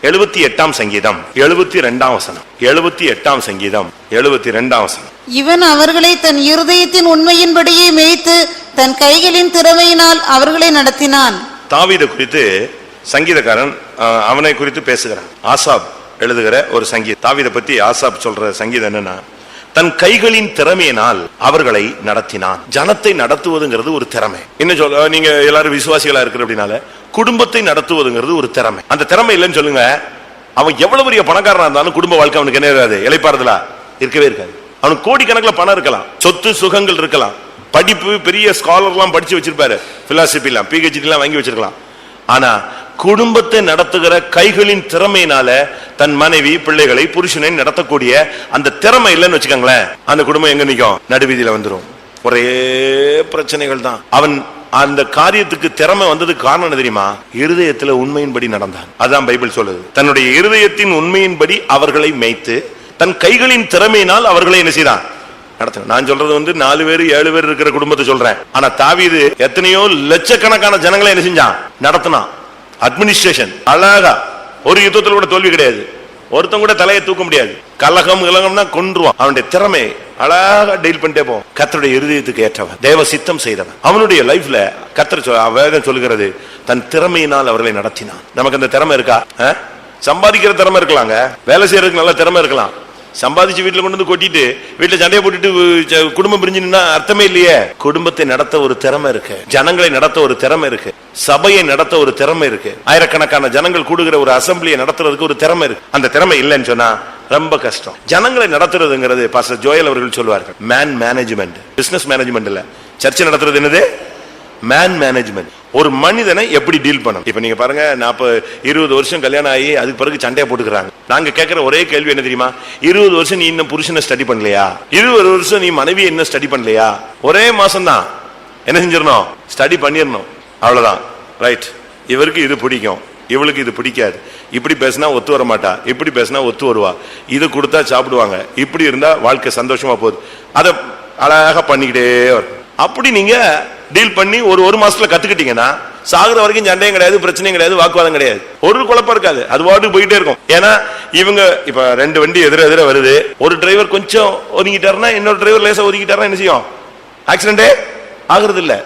78ஆம் சங்கீதம் 72ஆம் வசனம். 78ஆம் சங்கீதம் 72ஆம் வசனம். இவன் அவர்களை தன் இருதயத்தின் உண்மையின்படியே மேய்த்து தன் கைகளின் திறமையினால் அவர்களை நடத்தினான். தாவீது குறித்து சங்கீதக்காரன் அவனை குறித்து பேசுகிறான். ஆசாப் எழுதுகிற ஒரு சங்கீதம். தாவீதை பத்தி ஆசாப் சொல்ற சங்கீதம் என்னன்னா, தன் கைகளின் திறமையினால் அவர்களை நடத்தினான். ஜனத்தை நடத்துவதுங்கிறது ஒரு திறமை. என்ன சொல்ல, நீங்க எல்லாரும் விசுவாசிகளா இருக்கிற அப்படின்னால குடும்பத்தை நடத்துவதுங்கிறது ஒரு திறமை. அந்த திறமை இல்லைன்னு சொல்லுங்க, அவன் எவ்வளவு பெரிய பணக்காரனா இருந்தாலும் குடும்ப வாழ்க்கை அவனுக்கு என்ன இருக்காது, இளைப்பாறுதலா இருக்கவே இருக்காது. அவனுக்கு கோடிக்கணக்கில் பணம் இருக்கலாம், சொத்து சுகங்கள் இருக்கலாம், படிப்பு பெரிய ஸ்காலர்லாம் படிச்சு வச்சிருப்பாரு, பிலாசபிலாம் PhD எல்லாம் வாங்கி வச்சிருக்கலாம். ஆனா குடும்பத்தை நடத்துகிற கைகளின் திறமையினால தன் மனைவி பிள்ளைகளை புருஷனை நடத்தக்கூடிய அந்த திறமை இல்லைன்னு வச்சுக்கோங்களேன், அந்த குடும்பம் எங்க நிற்கும், நடுவீதியில வந்துடும். ஒரே பிரச்சனைகள் தான். அவன் அந்த காரியத்துக்கு திறமை வந்ததுக்கு காரணம் என்ன தெரியுமா? இருதயத்துல உண்மையின்படி நடந்தான். அதான் பைபிள் சொல்லுது. தன்னுடைய இருதயத்தின் உண்மையின்படி அவர்களை மேய்த்து தன் கைகளின் திறமையினால் அவர்களை என்ன செய்தான் நடத்தினான். நான் சொல்றது 4 பேர் 7 பேர் இருக்கிற குடும்பத்தை சொல்றேன். ஆனா தாவீது எத்தனையோ லட்சக்கணக்கான ஜனங்களை என்ன செஞ்சான், நடத்தினான். அட்மினிஸ்ட்ரேஷன் அழகா, ஒரு யுத்தத்தில் கூட தோல்வி கிடையாது, ஒருத்தன் கூட தலையை தூக்க முடியாது, கலகம்னா கொன்றுவான். அவனுடைய திறமை அழகா டீல் பண்ணிட்டே போவோம். கர்த்தருடைய இருதயத்துக்கு ஏற்றவன், தேவ சித்தம் செய்தவன். அவனுடைய லைஃப்ல கர்த்தர் வேதம் சொல்லுகிறது தன் திறமையினால் அவர்களை நடத்தினான். நமக்கு அந்த திறமை இருக்கா? சம்பாதிக்கிற திறமை இருக்கலாங்க, வேலை செய்யறதுக்கு நல்ல திறமை இருக்கலாம். சம்பாதிச்சு வீட்டுல கொண்டு வந்து கொட்டிட்டு வீட்டுல சண்டையை போட்டுட்டு குடும்பம் பிரிஞ்சுன்னா அர்த்தமே இல்லையே. குடும்பத்தை நடத்த ஒரு திறமை இருக்கு, ஜனங்களை நடத்த ஒரு திறமை இருக்கு, சபையை நடத்த ஒரு திறமை இருக்கு, ஆயிரக்கணக்கான ஜனங்கள் கூடுகிற ஒரு அசம்பிளியை நடத்துறதுக்கு ஒரு திறமை இருக்கு. அந்த திறமை இல்லைன்னு சொன்னா ரொம்ப கஷ்டம். ஜனங்களை நடத்துறதுங்கிறது பாஸ்டர் ஜோயல் அவர்கள் சொல்வார்கள், மேன் மேனேஜ்மெண்ட், பிசினஸ் மேனேஜ்மெண்ட் இல்ல. சர்ச்சை நடத்துறது என்னது? Man management. ஒரு மனிதனை எப்படி டீல் பண்ணணும். இப்ப நீங்க பாருங்க, 20 வருஷம் கல்யாணம் ஆகி அதுக்கு பிறகு சண்டையை போட்டுக்கிறாங்க. நாங்க கேட்கிற ஒரே கேள்வி என்ன தெரியுமா? 20 வருஷம் நீ இன்னும் புருஷனை ஸ்டடி பண்ணலையா? 20 வருஷம் நீ மனைவியை இன்னும் ஸ்டடி பண்ணலையா? ஒரே மாசம் தான் என்ன செஞ்சிடணும், ஸ்டடி பண்ணிடணும், அவ்வளவுதான். ரைட், இவருக்கு இது பிடிக்கும், இவளுக்கு இது பிடிக்காது, இப்படி பேசினா ஒத்து வர மாட்டா, இப்படி பேசினா ஒத்து வருவா, இது கொடுத்தா சாப்பிடுவாங்க, இப்படி இருந்தா வாழ்க்கை சந்தோஷமா போகுது, அதை அழகா பண்ணிக்கிட்டே வரும். அப்படி நீங்க டீல் பண்ணி ஒரு மாசத்துல கத்துக்கிட்டீங்கன்னா சாகுற வரைக்கும் சண்டையும் கிடையாது, பிரச்சனையும் கிடையாது, வாக்குவாதம் கிடையாது, ஒரு குழப்பம் இருக்காது, அது பாட்டுக்கு போயிட்டே இருக்கும். ஏன்னா இவங்க இப்ப 2 வண்டி எதிர வருது, ஒரு டிரைவர் கொஞ்சம் ஒதுங்கிட்டாருன்னா இன்னொரு டிரைவர் லேசா ஒதுங்கிட்டாருன்னா என்ன செய்யும்? ஆக்சிடென்டே ஆகுறது இல்ல.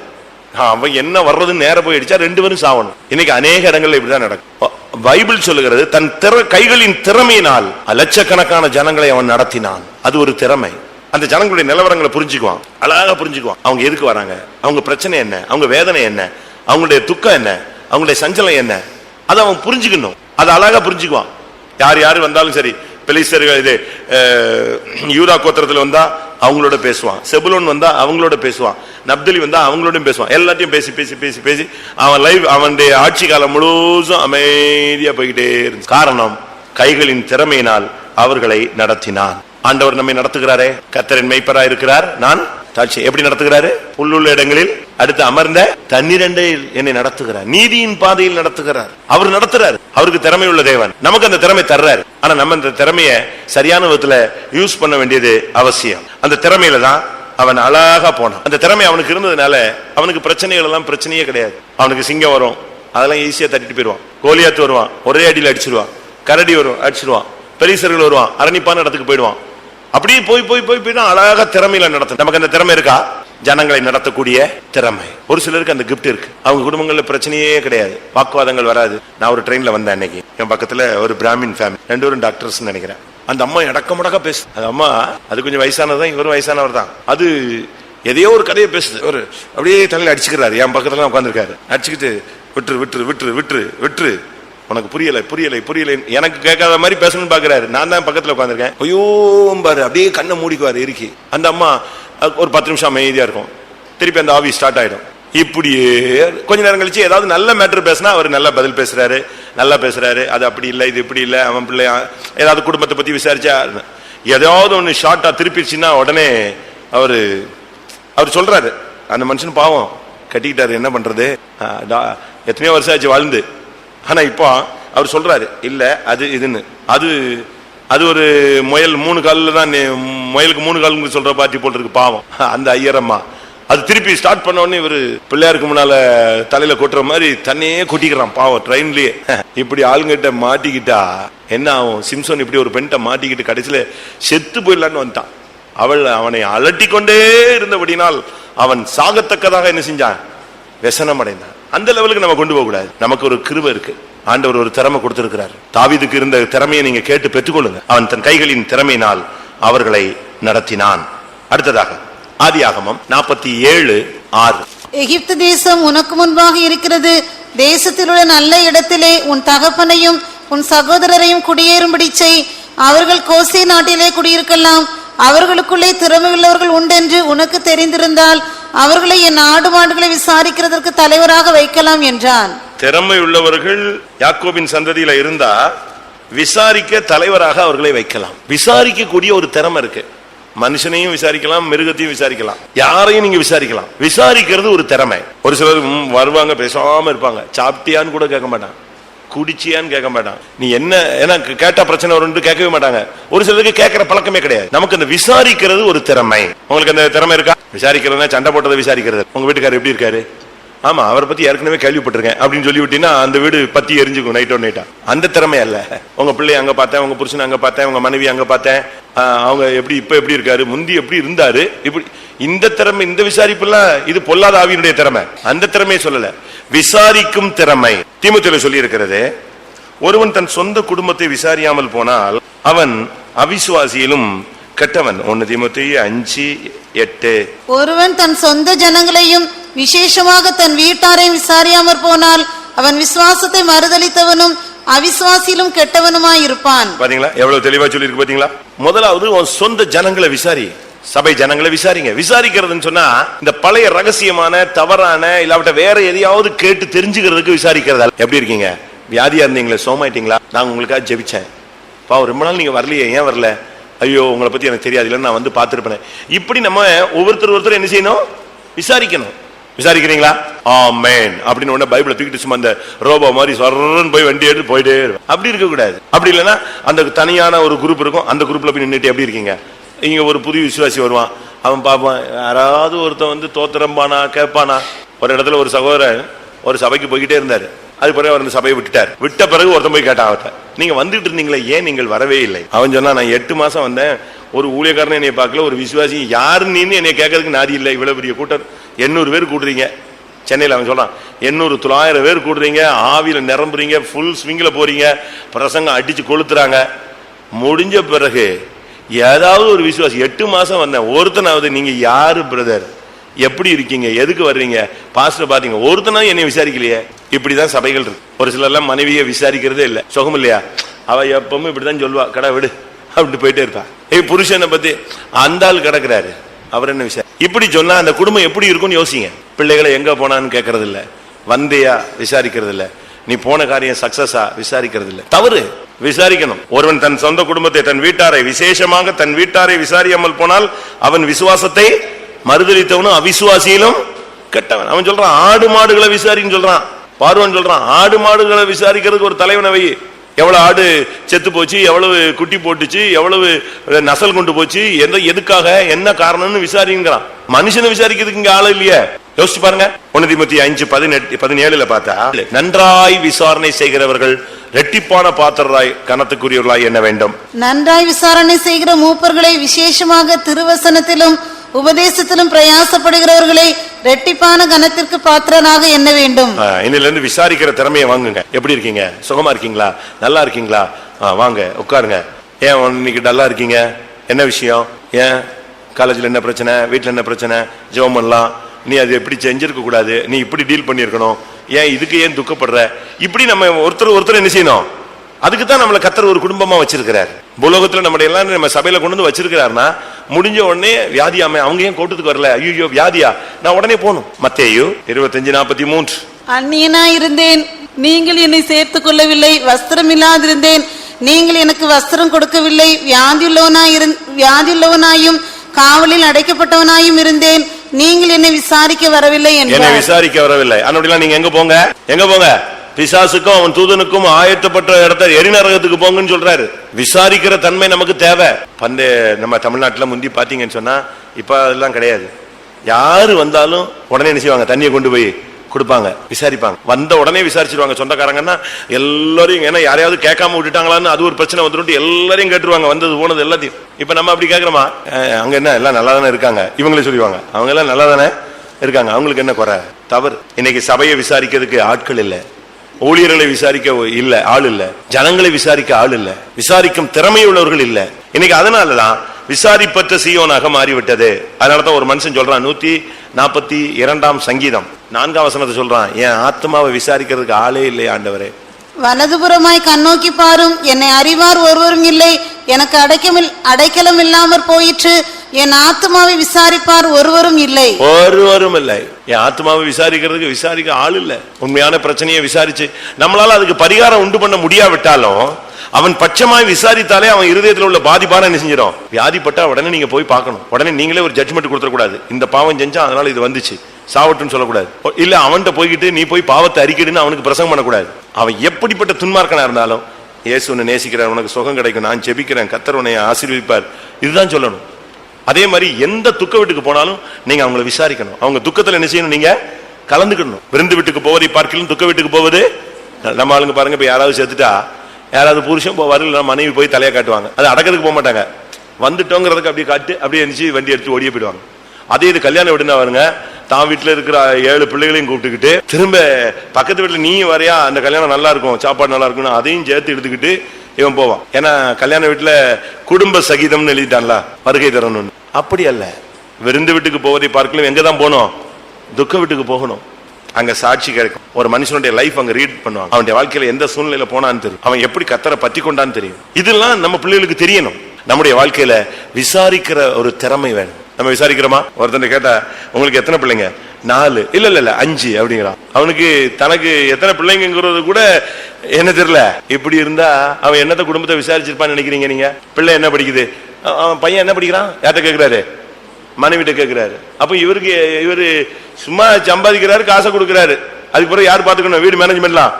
அவன் என்ன வர்றதுன்னு நேர போய் அடிச்சா 2 பேரும் சாவணும். இன்னைக்கு அநேக இடங்கள்ல இப்படிதான் நடக்கும். பைபிள் சொல்லுகிறது தன் கைகளின் திறமையினால் லட்சக்கணக்கான ஜனங்களை அவன் நடத்தினான். அது ஒரு திறமை. அந்த ஜனங்களுடைய நிலவரங்களை புரிஞ்சுக்குவான், அழகா புரிஞ்சுக்குவான். அவங்க எதுக்கு வராங்க, அவங்க பிரச்சனை என்ன, அவங்க வேதனை என்ன, அவங்களுடைய துக்கம் என்ன, அவங்களுடைய சஞ்சலம் என்ன, அதை அவன் புரிஞ்சுக்கணும். அதை அழகா புரிஞ்சுக்குவான். யார் வந்தாலும் சரி, பெலிஸ்தர்கள் இது யூதா கோத்திரத்தில் வந்தா அவங்களோட பேசுவான், செபுலோன் வந்தா அவங்களோட பேசுவான், நப்தலி வந்தா அவங்களோட பேசுவான். எல்லாத்தையும் பேசி பேசி பேசி பேசி அவன் லைஃப், அவனுடைய ஆட்சி காலம் முழுசும் அமைதியா போய்கிட்டே இருந்துச்சு. காரணம், கைகளின் திறமையினால் அவர்களை நடத்தினான். ஆண்டவர் நம்மை நடத்துகிறாரே, கர்த்தரின் மேய்ப்பரா இருக்கிறார், நான் தாட்சி. எப்படி நடத்துகிறாரு? புல்லுள்ள இடங்களில் அடுத்து அமர்ந்த தண்ணீரண்டையில் என்னை நடத்துகிறார், நீதியின் பாதையில் நடத்துகிறார். அவர் நடத்துறாரு, அவருக்கு திறமை உள்ள தேவன், நமக்கு அந்த திறமை தர்றாரு. ஆனா நம்ம அந்த திறமைய சரியான விதத்துல யூஸ் பண்ண வேண்டியது அவசியம். அந்த திறமையில தான் அவன் அழகா போனான். அந்த திறமை அவனுக்கு இருந்ததுனால அவனுக்கு பிரச்சனைகள் எல்லாம் பிரச்சனையே கிடையாது. அவனுக்கு சிங்கம் வரும், அதெல்லாம் ஈஸியா தட்டிட்டு போயிடுவான். கோலியாத்து வருவான், ஒரே அடியில் அடிச்சிருவான். கரடி வரும், அடிச்சிருவான். பெரிசர்கள் வருவான், அரணிப்பான இடத்துக்கு போயிடுவான். அப்படியே போய் போய் போய் போய் அழகா திறமையில நடத்த. நமக்கு அந்த திறமை இருக்கா? ஜனங்களை நடத்தக்கூடிய திறமை. ஒரு சிலருக்கு அந்த கிஃப்ட் இருக்கு. அவங்க குடும்பங்கள்ல பிரச்சனையே கிடையாது, வாக்குவாதங்கள் வராது. நான் ஒரு ட்ரெயின்ல வந்தேன் அன்னைக்கு, என் பக்கத்துல ஒரு பிராமின் ஃபேமிலி, 2 பேரும் டாக்டர்ஸ் நினைக்கிறேன். அந்த அம்மா இடக்க பேசு. அந்த அம்மா அது கொஞ்சம் வயசானதான், இவரும் வயசானவர் தான். அது எதையோ ஒரு கதையை பேசுது. ஒரு அப்படியே தலையில அடிச்சுக்கிறாரு. என் பக்கத்துல உட்காந்துருக்காரு, அடிச்சுக்கிட்டு விட்டுரு விட்டுரு விட்டுரு விட்டுரு விட்டுரு, உனக்கு புரியலை புரியலை புரியலை, எனக்கு கேட்காத மாதிரி பேசணும்னு பாக்குறாரு. நான் தான் பக்கத்துல உட்காந்துருக்கேன். ஐயோ பாரு, அப்படியே கண்ணை மூடிக்குவாரு இருக்கி. அந்த அம்மா ஒரு 10 நிமிஷம் அமைதியா இருக்கும், திருப்பி அந்த ஆவி ஸ்டார்ட் ஆயிடும். இப்படியே கொஞ்ச நேரம் கழிச்சு ஏதாவது நல்ல மேட்டர் பேசினா அவர் நல்லா பதில் பேசுறாரு, நல்லா பேசுறாரு. அது அப்படி இல்லை, இது இப்படி இல்லை, அவன் பிள்ளை ஏதாவது குடும்பத்தை பத்தி விசாரிச்சா ஏதாவது ஒண்ணு ஷார்ட்டா திருப்பிடுச்சுன்னா உடனே அவர் சொல்றாரு, அந்த மனுஷன் பாவம் கட்டிக்கிட்டாரு, என்ன பண்றது, எத்தனையோ வருஷம் ஆச்சு வாழ்ந்து. ஆனா இப்போ அவர் சொல்றாரு, இல்ல அது இதுன்னு, அது ஒரு முயல் 3 காலில் தான், முயலுக்கு 3 கால் சொல்ற பார்ட்டி போட்டிருக்கு பாவம் அந்த ஐயரம்மா. அது திருப்பி ஸ்டார்ட் பண்ண உடனே இவரு பிள்ளையாருக்கு முன்னால தலையில கொட்டுற மாதிரி தண்ணியே கொட்டிக்கிறான் பாவம் ட்ரெயின்லயே. இப்படி ஆளுங்கிட்ட மாட்டிக்கிட்டா என்ன ஆகும்? சிம்சன் இப்படி ஒரு பெண்கிட்ட மாட்டிக்கிட்டு கடைசியில செத்து போயிடலான்னு வந்துட்டான். அவனை அலட்டி கொண்டே இருந்தபடினால் அவன் சாகத்தக்கதாக என்ன செஞ்சான்? व्यसனம் அடைந்தான். அந்த லெவலுக்கு நம்ம கொண்டு போக கூடாது. நமக்கு ஒரு கிருபை இருக்கு, ஆண்டவர் ஒரு திறமை கொடுத்திருக்கிறார். தாவீதுக்கு இருந்த திறமையை நீங்க கேட்டு பெற்றுக்கொள்ளுங்க. அவன் தன் கைகளின் திறமையினால் அவர்களை நடத்தினான். அடுத்ததாக ஆதியாகமம் 47:6. எகிப்து தேசம் உனக்கு முன்பாக இருக்கிறது. தேசத்தில் உள்ள நல்ல இடத்திலே உன் தகப்பனையும் உன் சகோதரரையும் குடியேறும்படி செய். அவர்கள் கோசே நாட்டிலே குடியிருக்கலாம். அவர்களுக்குள்ளே திறமையுள்ளவர்கள் உண்டென்று உனக்கு தெரிந்திருந்தால் அவர்களை என் ஆடு மாடுகளை விசாரிக்கிறதற்கு தலைவராக வைக்கலாம் என்றான். திறமை உள்ளவர்கள் யாக்கோபின் சந்ததியில இருந்தா விசாரிக்க தலைவராக அவர்களை வைக்கலாம். விசாரிக்கக்கூடிய ஒரு திறமை இருக்கு. மனுஷனையும் விசாரிக்கலாம், மிருகத்தையும் விசாரிக்கலாம், யாரையும் நீங்க விசாரிக்கலாம். விசாரிக்கிறது ஒரு திறமை. ஒரு சிலர் வருவாங்க, பேசாம இருப்பாங்க, சாப்பிட்டியான்னு கூட கேட்க மாட்டான். குடிச்சியான்னு கேட்க மாட்டான். நீ என்ன ஏன்னா கேட்டா பிரச்சனை வரும்னு கேட்கவே மாட்டாங்க. ஒரு சிலருக்கு கேட்கிற பழக்கமே கிடையாது. நமக்கு அந்த விசாரிக்கிறது ஒரு திறமை. உங்களுக்கு அந்த திறமை இருக்கா? விசாரிக்கிறதுனா சண்டை போட்டதை விசாரிக்கிறது. உங்க வீட்டுக்காரர் எப்படி இருக்காரு, ஆமா அவரை பத்தி ஏற்கனவே கேள்விப்பட்டிருக்கேன் அப்படின்னு சொல்லி விட்டீங்கன்னா அந்த வீடு பத்தி எரிஞ்சுக்கும் நைட்டா. அந்த திறமை அல்ல. உங்க பிள்ளைய அங்க பார்த்தேன், உங்க புருஷன் அங்க பார்த்தேன், உங்க மனைவி அங்க பார்த்தேன், அவங்க எப்படி இருக்காரு, முந்தி எப்படி இருந்தாரு, இப்படி இந்த திறமை, இந்த விசாரிப்பு எல்லாம் இது பொல்லாத ஆவியினுடைய திறமை. அந்த திறமையை சொல்லல, விசாரிக்கும் திறமை. தீமோத்தேயுல சொல்லி இருக்கிறது, ஒருவன் தன் சொந்த குடும்பத்தை விசாரியாமல் போனால் அவன் அவிசுவாசியிலும் கெட்டவன். 1 தீமோத்தேயு 5:8. ஒருவன் தன் சொந்த ஜனங்களையும் விசேஷமாக தன் வீட்டாரையும் விசாரியாமற் போனால் அவன் விசுவாசத்தை மறுதலித்தவனும் அவிசுவாசியிலும் கெட்டவனுமாய் இருப்பான். பாத்தீங்களா எவ்வளவு தெளிவா சொல்லி இருக்கு பாத்தீங்களா? முதலாவது உன் சொந்த ஜனங்களை விசாரி, சபை ஜனங்களை விசாரிங்க. விசாரிக்கிறதுன்னு சொன்னா இந்த பழைய ரகசியமான தவறான இல்லாவிட்ட வேற எதையாவது கேட்டு தெரிஞ்சுக்கிறதுக்கு விசாரிக்கிறதா. எப்படி இருக்கீங்க, வியாதியா இருந்தீங்களே, சோமாயிட்டீங்களா, நான் உங்களுக்காக ஜெபிச்சேன், ரொம்ப நாள் நீங்க வரலையே, ஏன் வரல, ஐயோ உங்களை பத்தி எனக்கு தெரியாது, இல்லைன்னு நான் வந்து பார்த்திருப்பேன். இப்படி நம்ம ஒவ்வொருத்தர் என்ன செய்யணும், விசாரிக்கணும். விசாரிக்கிறீங்களா? ஆமென் அப்படின்னு உடனே பைபிளை தூக்கிட்டு சும்மா அந்த ரோபோ மாதிரி சொரன்னு போய் வண்டி எடுத்து போயிட்டே இருக்கும். அப்படி இருக்க கூடாது. அப்படி இல்லைன்னா அந்த தனியான ஒரு குரூப் இருக்கும், அந்த குரூப்ல போய் நின்றுட்டு எப்படி இருக்கீங்க, இங்க ஒரு புது விசுவாசி வருவான், அவன் பார்ப்பான், யாராவது ஒருத்தன் வந்து தோத்திரம்பானா கேட்பானா. ஒரு இடத்துல ஒரு சகோதரர் ஒரு சபைக்கு போய்கிட்டே இருந்தாரு. அது பிறகு அவர் அந்த சபையை விட்டுட்டார். விட்ட பிறகு ஒருத்தன் போய் கேட்டான் அவர்கிட்ட, நீங்க வந்துட்டு இருந்தீங்களே, ஏன் நீங்கள் வரவே இல்லை? அவன் சொன்னா, நான் 8 மாசம் வந்தேன், ஒரு ஊழியக்காரனை என்னைய பார்க்கல, ஒரு விசுவாசி யாரு நீன்னு என்னைய கேட்கறதுக்கு நாதி இல்லை. இவ்வளவு பெரிய கூட்டம், 800 பேர் கூடுறீங்க சென்னையில். அவன் சொல்றான், 800-900 பேர் கூடுறீங்க, ஆவியில நிரம்புறீங்க, ஃபுல் ஸ்விங்கில் போறீங்க, பிரசங்கம் அடிச்சு கொளுத்துறாங்க. முடிஞ்ச பிறகு ஏதாவது ஒரு விசுவாசி, 8 மாசம் வந்தேன், ஒருத்தனாவது நீங்க யாரு பிரதர், எப்படி இருக்கீங்க, எதுக்கு வர்றீங்க, பாஸ்டர் பாத்தீங்க, ஒருத்தனாவது என்னை விசாரிக்கலையே. இப்படிதான் சபைகள் இருக்கு. ஒரு சிலர் எல்லாம் மனைவியை விசாரிக்கிறதே இல்லை. சுகம் இல்லையா, அவ எப்பவுமே இப்படிதான் சொல்லுவா, கடை விடு அப்படின்னு போயிட்டே இருப்பான். புருஷனை பத்தி அந்த ஆள் கிடக்குறாரு, அவர் என்ன விசாரி, இப்படி சொன்னா அந்த குடும்பம் எப்படி இருக்கும்னு யோசிங்க. பிள்ளைகளை எங்க போனான்னு கேட்கறது இல்ல, வந்தியா விசாரிக்கிறது இல்ல, நீ போன காரியம் சக்சஸா விசாரிக்கிறது இல்ல. தவறு. விசாரிக்கணும். ஒருவன் தன் சொந்த குடும்பத்தை, தன் வீட்டாரை, விசேஷமாக தன் வீட்டாரை விசாரியாமல் போனால் அவன் விசுவாசத்தை மறுதலித்தவனும் அவிசுவாசியிலும் கெட்டவன். அவன் சொல்றான், ஆடு மாடுகளை விசாரின்னு சொல்றான். பார்வன் சொல்றான், ஆடு மாடுகளை விசாரிக்கிறதுக்கு ஒரு தலைவனை வை. எவ்வளவு ஆடு செத்து போச்சு, எவ்வளவு குட்டி போட்டுச்சு, எவ்வளவு நசல் கொண்டு போச்சு, எதுக்காக, என்ன காரணம்னு விசாரிங்கிறான். மனுஷனை விசாரிக்கிறதுக்கு இங்க ஆளு இல்லையே. யோசிச்சு பாருங்க. 1 தீமோத்தேயு 5:17 பார்த்தா, நன்றாய் விசாரணை செய்கிறவர்கள் ரெட்டிப்பான பாத்திரராய் கனத்துக்குரியவர்களாய் என்ன வேண்டும். நன்றாய் விசாரணை செய்கிற மூப்பர்களை, விசேஷமாக திருவசனத்திலும் உபதேசத்திலும் பிரயாசப்படுகிறவர்களை ரெட்டிப்பான கனத்திற்கு பாத்திரனாக என்ன வேண்டும். இன்னில இருந்து விசாரிக்கிற திறமையை வாங்குங்க. எப்படி இருக்கீங்க, சுகமா இருக்கீங்களா, நல்லா இருக்கீங்களா, வாங்க உட்காருங்க. ஏன் இன்னைக்கு டல்லா இருக்கீங்க, என்ன விஷயம், ஏன் காலேஜ்ல என்ன பிரச்சனை, வீட்டுல என்ன பிரச்சனை, ஜெபம் பண்ணலாம், நீ அது எப்படி செஞ்சிருக்க கூடாது, நீ இப்படி டீல் பண்ணிருக்கணும், ஏன் இதுக்கு ஏன் துக்கப்படுற. இப்படி நம்ம ஒருத்தர் என்ன செய்யணும். அதுக்கு தான் நம்மளை கர்த்தர் ஒரு குடும்பமா வச்சிருக்கிறார். பூலோகத்துல நம்ம எல்லாம் நம்ம சபையில கொண்டு வந்து வச்சிருக்கிறாருன்னா, முடிஞ்ச உடனே வியாதியாம அவங்க ஏன் கூட்டத்துக்கு வரல, ஐயோ வியாதியா, நான் உடனே போகணும். மத்தேயு 25:43. அந்நியனாய் இருந்தேன், நீங்கள் என்னை சேர்த்துக் கொள்ளவில்லை, வஸ்திரம் இல்லாதிருந்தேன், நீங்கள் எனக்கு வஸ்திரம் கொடுக்கவில்லை, வியாதியுள்ளவனாயும் காவலில் அடைக்கப்பட்டவனாயும் இருந்தேன், நீங்கள் என்னை விசாரிக்க வரவில்லை. என்னை விசாரிக்க வரவில்லை. அப்படிலாம் நீங்க எங்க போங்க, எங்க போங்க, பிசாசுக்கும் அவன் தூதனுக்கும் ஆயத்தப்பட்ட இடத்த எரிநரகத்துக்கு போங்கன்னு சொல்றாரு. விசாரிக்கிற தன்மை நமக்கு தேவை. நம்ம தமிழ்நாட்டுல முந்தி பாத்தீங்கன்னு சொன்னா, இப்ப அதெல்லாம் கிடையாது. யாரு வந்தாலும் உடனே என்ன செய்வாங்க, தண்ணியை கொண்டு போய் கொடுப்பாங்க, விசாரிப்பாங்க. வந்த உடனே விசாரிச்சிருவாங்க. சொந்தக்காரங்கன்னா எல்லாரையும், ஏன்னா யாரையாவது கேட்காம விட்டுட்டாங்களான்னு அது ஒரு பிரச்சனை வந்துட்டு எல்லாரையும் கேட்டுருவாங்க, வந்தது போனது எல்லாத்தையும். இப்ப நம்ம அப்படி கேட்கிறோமா, அங்க என்ன எல்லாம் நல்லா தானே இருக்காங்க, இவங்களே சொல்லுவாங்க, அவங்க எல்லாம் நல்லா தானே இருக்காங்க, அவங்களுக்கு என்ன குறை. தவறு. இன்னைக்கு சபையை விசாரிக்கிறதுக்கு ஆட்கள் இல்லை, ஊழியர்களை விசாரிக்க இல்ல ஆள் இல்ல, ஜனங்களை விசாரிக்க ஆள் இல்ல, விசாரிக்கும் திறமை உள்ளவர்கள் இல்ல. இன்னைக்கு அதனாலதான் விசாரிப்பற்ற சீயோனாக மாறிவிட்டது. அதனாலதான் ஒரு மனுஷன் சொல்றான், 142 சங்கீதம் 4ஆம் வசனத்தை சொல்றான், என் ஆத்மாவை விசாரிக்கிறதுக்கு ஆளே இல்லை ஆண்டவரே. வலதுபுறமாய் கண்ணோக்கி பாரும், என்னை அறிவார் ஒருவரும் இல்லை, எனக்கு அடைக்கலம் இல்லாமற் போயிற்று, என் ஆத்மாவை விசாரிப்பார் ஒருவரும் இல்லை. ஒருவரும் இல்லை. என் ஆத்மாவை விசாரிக்க ஆள் இல்ல. உண்மையான பிரச்சனையை விசாரிச்சு நம்மளால அதுக்கு பரிகாரம் உண்டு பண்ண முடியாவிட்டாலும், அவன் பட்சமாய் விசாரித்தாலே அவன் இருதயத்தில் உள்ள பாதிப்பான என்ன செஞ்சிடும். வியாதிப்பட்டா உடனே நீங்க போய் பார்க்கணும். உடனே நீங்களே ஒரு ஜட்ஜ்மெண்ட் கொடுத்துடக்கூடாது, இந்த பாவம் செஞ்சா அதனால இது வந்துச்சு சாவட்டுன்னு சொல்லக்கூடாது. இல்ல அவன்கிட்ட போய்கிட்டு நீ போய் பாவத்தை அறிக்கிடுன்னு அவனுக்கு பிரசங்கம் பண்ணக்கூடாது. அவன் எப்படிப்பட்ட துன்மார்க்கனா இருந்தாலும் இயேசு உன்னை நேசிக்கிறார், உனக்கு சுகம் கிடைக்கும், நான் ஜெபிக்கிறேன், கர்த்தர் உன்னை ஆசீர்வதிப்பார், இதுதான் சொல்லணும். அதே மாதிரி எந்த துக்க வீட்டுக்கு போனாலும் நீங்க அவங்களை விசாரிக்கணும். அவங்க துக்கத்துல என்ன செய்யணும்? நீங்க கலந்துக்கணும். விருந்து வீட்டுக்கு போவதை பார்க்கலும் துக்க வீட்டுக்கு போவது. நம்ம ஆளுங்க பாருங்க, இப்ப யாராவது செத்துட்டா யாராவது புருஷன் போவாரு, இல்லை மனைவி போய் தலையை காட்டுவாங்க. அது அடக்கிறதுக்கு போக மாட்டாங்க, வந்துட்டோங்கிறதுக்கு அப்படியே காட்டு அப்படியே இருந்துச்சு வண்டி எடுத்து ஓடியே போயிடுவாங்க. அதே இது கல்யாணம் வீடுனா வருங்க, தான் வீட்டுல இருக்கிற 7 பிள்ளைகளையும் கூப்பிட்டுக்கிட்டு திரும்ப பக்கத்து வீட்டுல நீ வரையா, அந்த கல்யாணம் நல்லா இருக்கும், சாப்பாடு நல்லா இருக்கும்னு அதையும் சேர்த்து எடுத்துக்கிட்டு இவன் போவான். ஏன்னா கல்யாண வீட்டுல குடும்ப சகிதம்னு எழுதிட்டான்ல, வருகை தரணும்னு. அப்படி அல்ல, விருந்து வீட்டுக்கு போவதை பார்க்கலாம் எங்கதான் போகணும்? துக்க வீட்டுக்கு போகணும். அங்க சாட்சி கிடைக்கும். ஒரு மனுஷனுடைய லைஃப் அங்க ரீட் பண்ணுவாங்க. அவனுடைய வாழ்க்கையில எந்த சூழ்நிலையில போனான்னு தெரியும், அவன் எப்படி கத்தரை பற்றி கொண்டான்னு தெரியும். இதெல்லாம் நம்ம பிள்ளைகளுக்கு தெரியணும். நம்முடைய வாழ்க்கையில விசாரிக்கிற ஒரு திறமை வேணும். நம்ம விசாரிக்கிறோமா? ஒருத்தன் கேட்டா உங்களுக்கு எத்தனை பிள்ளைங்க? 4. இல்ல 5 அப்படிங்கிறான். அவனுக்கு தனக்கு எத்தனை பிள்ளைங்கிறது கூட என்ன தெரியல. இப்படி இருந்தா அவன் என்னத்த குடும்பத்தை விசாரிச்சிருப்பான்னு நினைக்கிறீங்க நீங்க? பிள்ளை என்ன படிக்குது? அவன் பையன் என்ன படிக்கிறான்? யார்கிட்ட கேட்கிறாரு? மனைவிட்ட கேட்கிறாரு. அப்ப இவரு சும்மா சம்பாதிக்கிறாரு, காசை கொடுக்கிறாரு. அதுக்கு பிறகு யார் பாத்துக்கணும்? வீடு மேனேஜ்மெண்ட்லாம்.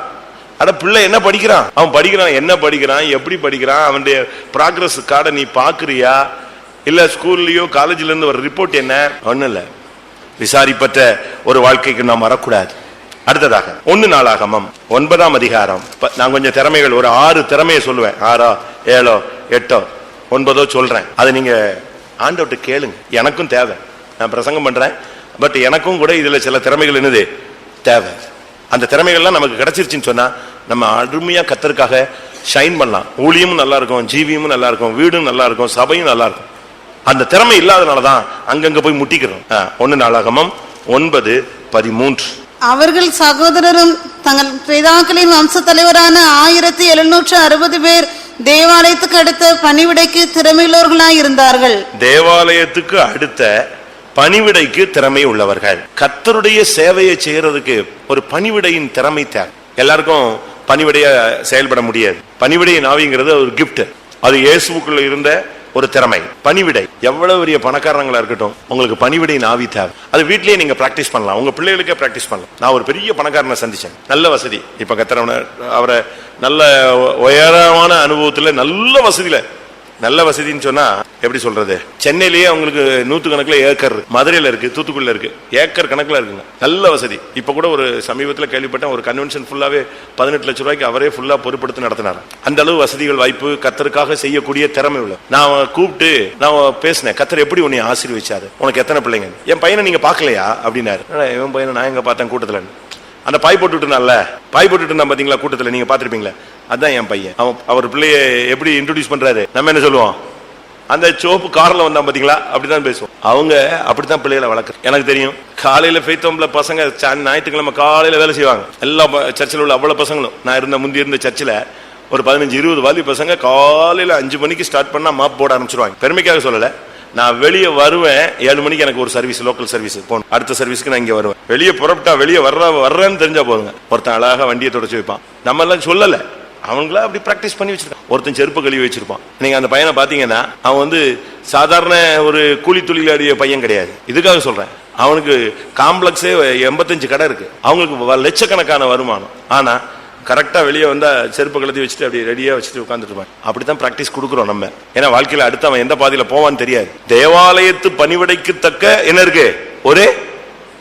அட பிள்ளை என்ன படிக்கிறான்? அவன் படிக்கிறான், என்ன படிக்கிறான், எப்படி படிக்கிறான், அவனுடைய ப்ராக்ரஸ் கார்டை நீ பாக்குறியா? இல்ல ஸ்கூல்லயோ காலேஜ்ல இருந்து ஒரு ரிப்போர்ட் என்ன? ஒண்ணும் இல்ல. விசாரிப்பற்ற ஒரு வாழ்க்கைக்கு நாம் வரக்கூடாது. அடுத்ததாக 1 நாளாகமம் 9ஆம் அதிகாரம். நான் கொஞ்சம் திறமைகள், ஒரு 6 திறமையை சொல்லுவேன். 6, 7, 8, 9 சொல்றேன். அதை நீங்க ஆண்டவர்கிட்ட கேளுங்க. எனக்கும் தேவை. நான் பிரசங்கம் பண்றேன், பட் எனக்கும் கூட இதுல சில திறமைகள் என்னது தேவை. அந்த திறமைகள்லாம் நமக்கு கிடைச்சிருச்சுன்னு சொன்னா நம்ம அருமையா கர்த்தருக்காக ஷைன் பண்ணலாம். ஊழியமும் நல்லா இருக்கும், ஜீவியமும் நல்லா இருக்கும், வீடும் நல்லா இருக்கும், சபையும் நல்லா இருக்கும். அந்த திறமை இல்லாதனாலதான் அங்கங்க போய் முட்டிக்கிறோம். 1 நாளாகமம் 9:13. அவர்கள் சகோதரரும் தங்கள் பிதாக்களின் வம்ச தலைவரான 1760 பேர் தேவாலயத்துக்கு அடுத்த பணிவிடைக்கு திறமையுள்ளவர்களாய் இருந்தார்கள். தேவாலயத்துக்கு அடுத்த பணிவிடைக்கு திறமை உள்ளவர்கள். கர்த்தருடைய சேவையை செய்யறதுக்கு ஒரு பணிவிடையின் திறமை தேவை. எல்லாருக்கும் பணிவிடைய செயல்பட முடியாது. பணிவிடை நாவிங்கிறது ஒரு கிஃப்ட். அது இயேசுவுக்குள்ள இருந்த ஒரு திறமை. பணிவிடை. எவ்வளவு பெரிய பணக்காரங்களா இருக்கட்டும், உங்களுக்கு பணிவிடை நாவி தேவை. அது வீட்லயே நீங்க பிராக்டிஸ் பண்ணலாம், உங்க பிள்ளைகளுக்கே பிராக்டிஸ் பண்ணலாம். நான் ஒரு பெரிய பணக்காரனை சந்திச்சேன், நல்ல வசதி. இப்ப கர்த்தர் அவரை நல்ல உயரமான அனுபவத்துல, நல்ல வசதியில, நல்ல வசதின்னு சொன்னா எப்படி சொல்றது, சென்னையிலேயே அவங்களுக்கு 100 கணக்குல ஏக்கர், மதுரையில இருக்கு, தூத்துக்குடியில இருக்கு, ஏக்கர் கணக்குல இருக்குங்க, நல்ல வசதி. இப்ப கூட ஒரு சமீபத்தில் கேள்விப்பட்டேன், ஒரு கன்வென்ஷன் ஃபுல்லாவே 18 லட்சம் ரூபாய்க்கு அவரே ஃபுல்லா பொறுப்படுத்தி நடத்தினார். அந்த அளவு வசதிகள், வாய்ப்பு, கர்த்தருக்காக செய்யக்கூடிய திறமை உள்ள. நான் கூப்பிட்டு நான் பேசினேன், கர்த்தர் எப்படி உன்னை ஆசீர்வதிச்சாரு, உனக்கு எத்தனை பிள்ளைங்க? என் பையனை நீங்க பாக்கலையா அப்படின்னாரு. என் பையனை நான் எங்க பார்த்தேன்? கூட்டத்துல. அந்த பாய் போட்டுட்டு இருந்தான்ல, பாய் போட்டுட்டு இருந்தான் பாத்தீங்களா கூட்டத்துல, நீங்க பாத்திருப்பீங்களா? அதான் என் பையன். அவர் பிள்ளைய எப்படி இன்ட்ரோடியூஸ் பண்றாரு? நம்ம என்ன சொல்லுவோம்? அந்த சோப்பு கார்ல வந்தான் பாத்தீங்களா, அப்படிதான் பேசுவோம். அவங்க அப்படித்தான் பிள்ளைகளை வளர்க்குறது. எனக்கு தெரியும், காலையில ஃபெய்த்தோம்ல பசங்க ஞாயிற்றுக்கிழமை காலையில வேலை செய்வாங்க. எல்லா சர்ச்சில் உள்ள அவ்வளவு பசங்களும், நான் முந்தி இருந்த சர்ச்சில் ஒரு 15-20 வாலி பசங்க காலையில 5 மணிக்கு ஸ்டார்ட் பண்ணா மாப் போட ஆரம்பிச்சிருவாங்க. பெருமைக்காக சொல்லல, நான் வெளியே வருவேன் 7 மணிக்கு, எனக்கு ஒரு சர்வீஸ், லோக்கல் சர்வீஸ் போகணும், அடுத்த சர்வீஸ்க்கு நான் இங்க வருவேன். வெளியே புறப்பட்டா, வெளியே வர்றேன்னு தெரிஞ்சா போதுங்க, ஒருத்தன் அழகா வண்டியை தொடச்சு வைப்பான். நம்ம எல்லாம் சொல்லல, அவங்களா அப்படி பிராக்டிஸ் பண்ணி வச்சிருக்கான். ஒருத்தன் செருப்பு கழுவி வச்சிருப்பான். நீங்க அந்த பையனை பாத்தீங்கன்னா, அவன் சாதாரண ஒரு கூலி தொழிலாளிய பையன் கிடையாது. இதுக்காக சொல்றேன், அவனுக்கு காம்ப்ளெக்ஸே 85 கடை இருக்கு, அவங்களுக்கு லட்சக்கணக்கான வருமானம். ஆனா கரெக்டா வெளியே வந்தா செருப்பு கழுத்தி வச்சுட்டு அப்படி ரெடியா வச்சுட்டு உட்காந்துட்டு இருப்பான். அப்படித்தான் பிராக்டிஸ் கொடுக்குறோம் நம்ம. ஏன்னா வாழ்க்கையில அடுத்து அவன் எந்த பாதையில போவான்னு தெரியாது. தேவாலயத்து பணிவிடைக்கு தக்க என்ன இருக்கு? ஒரே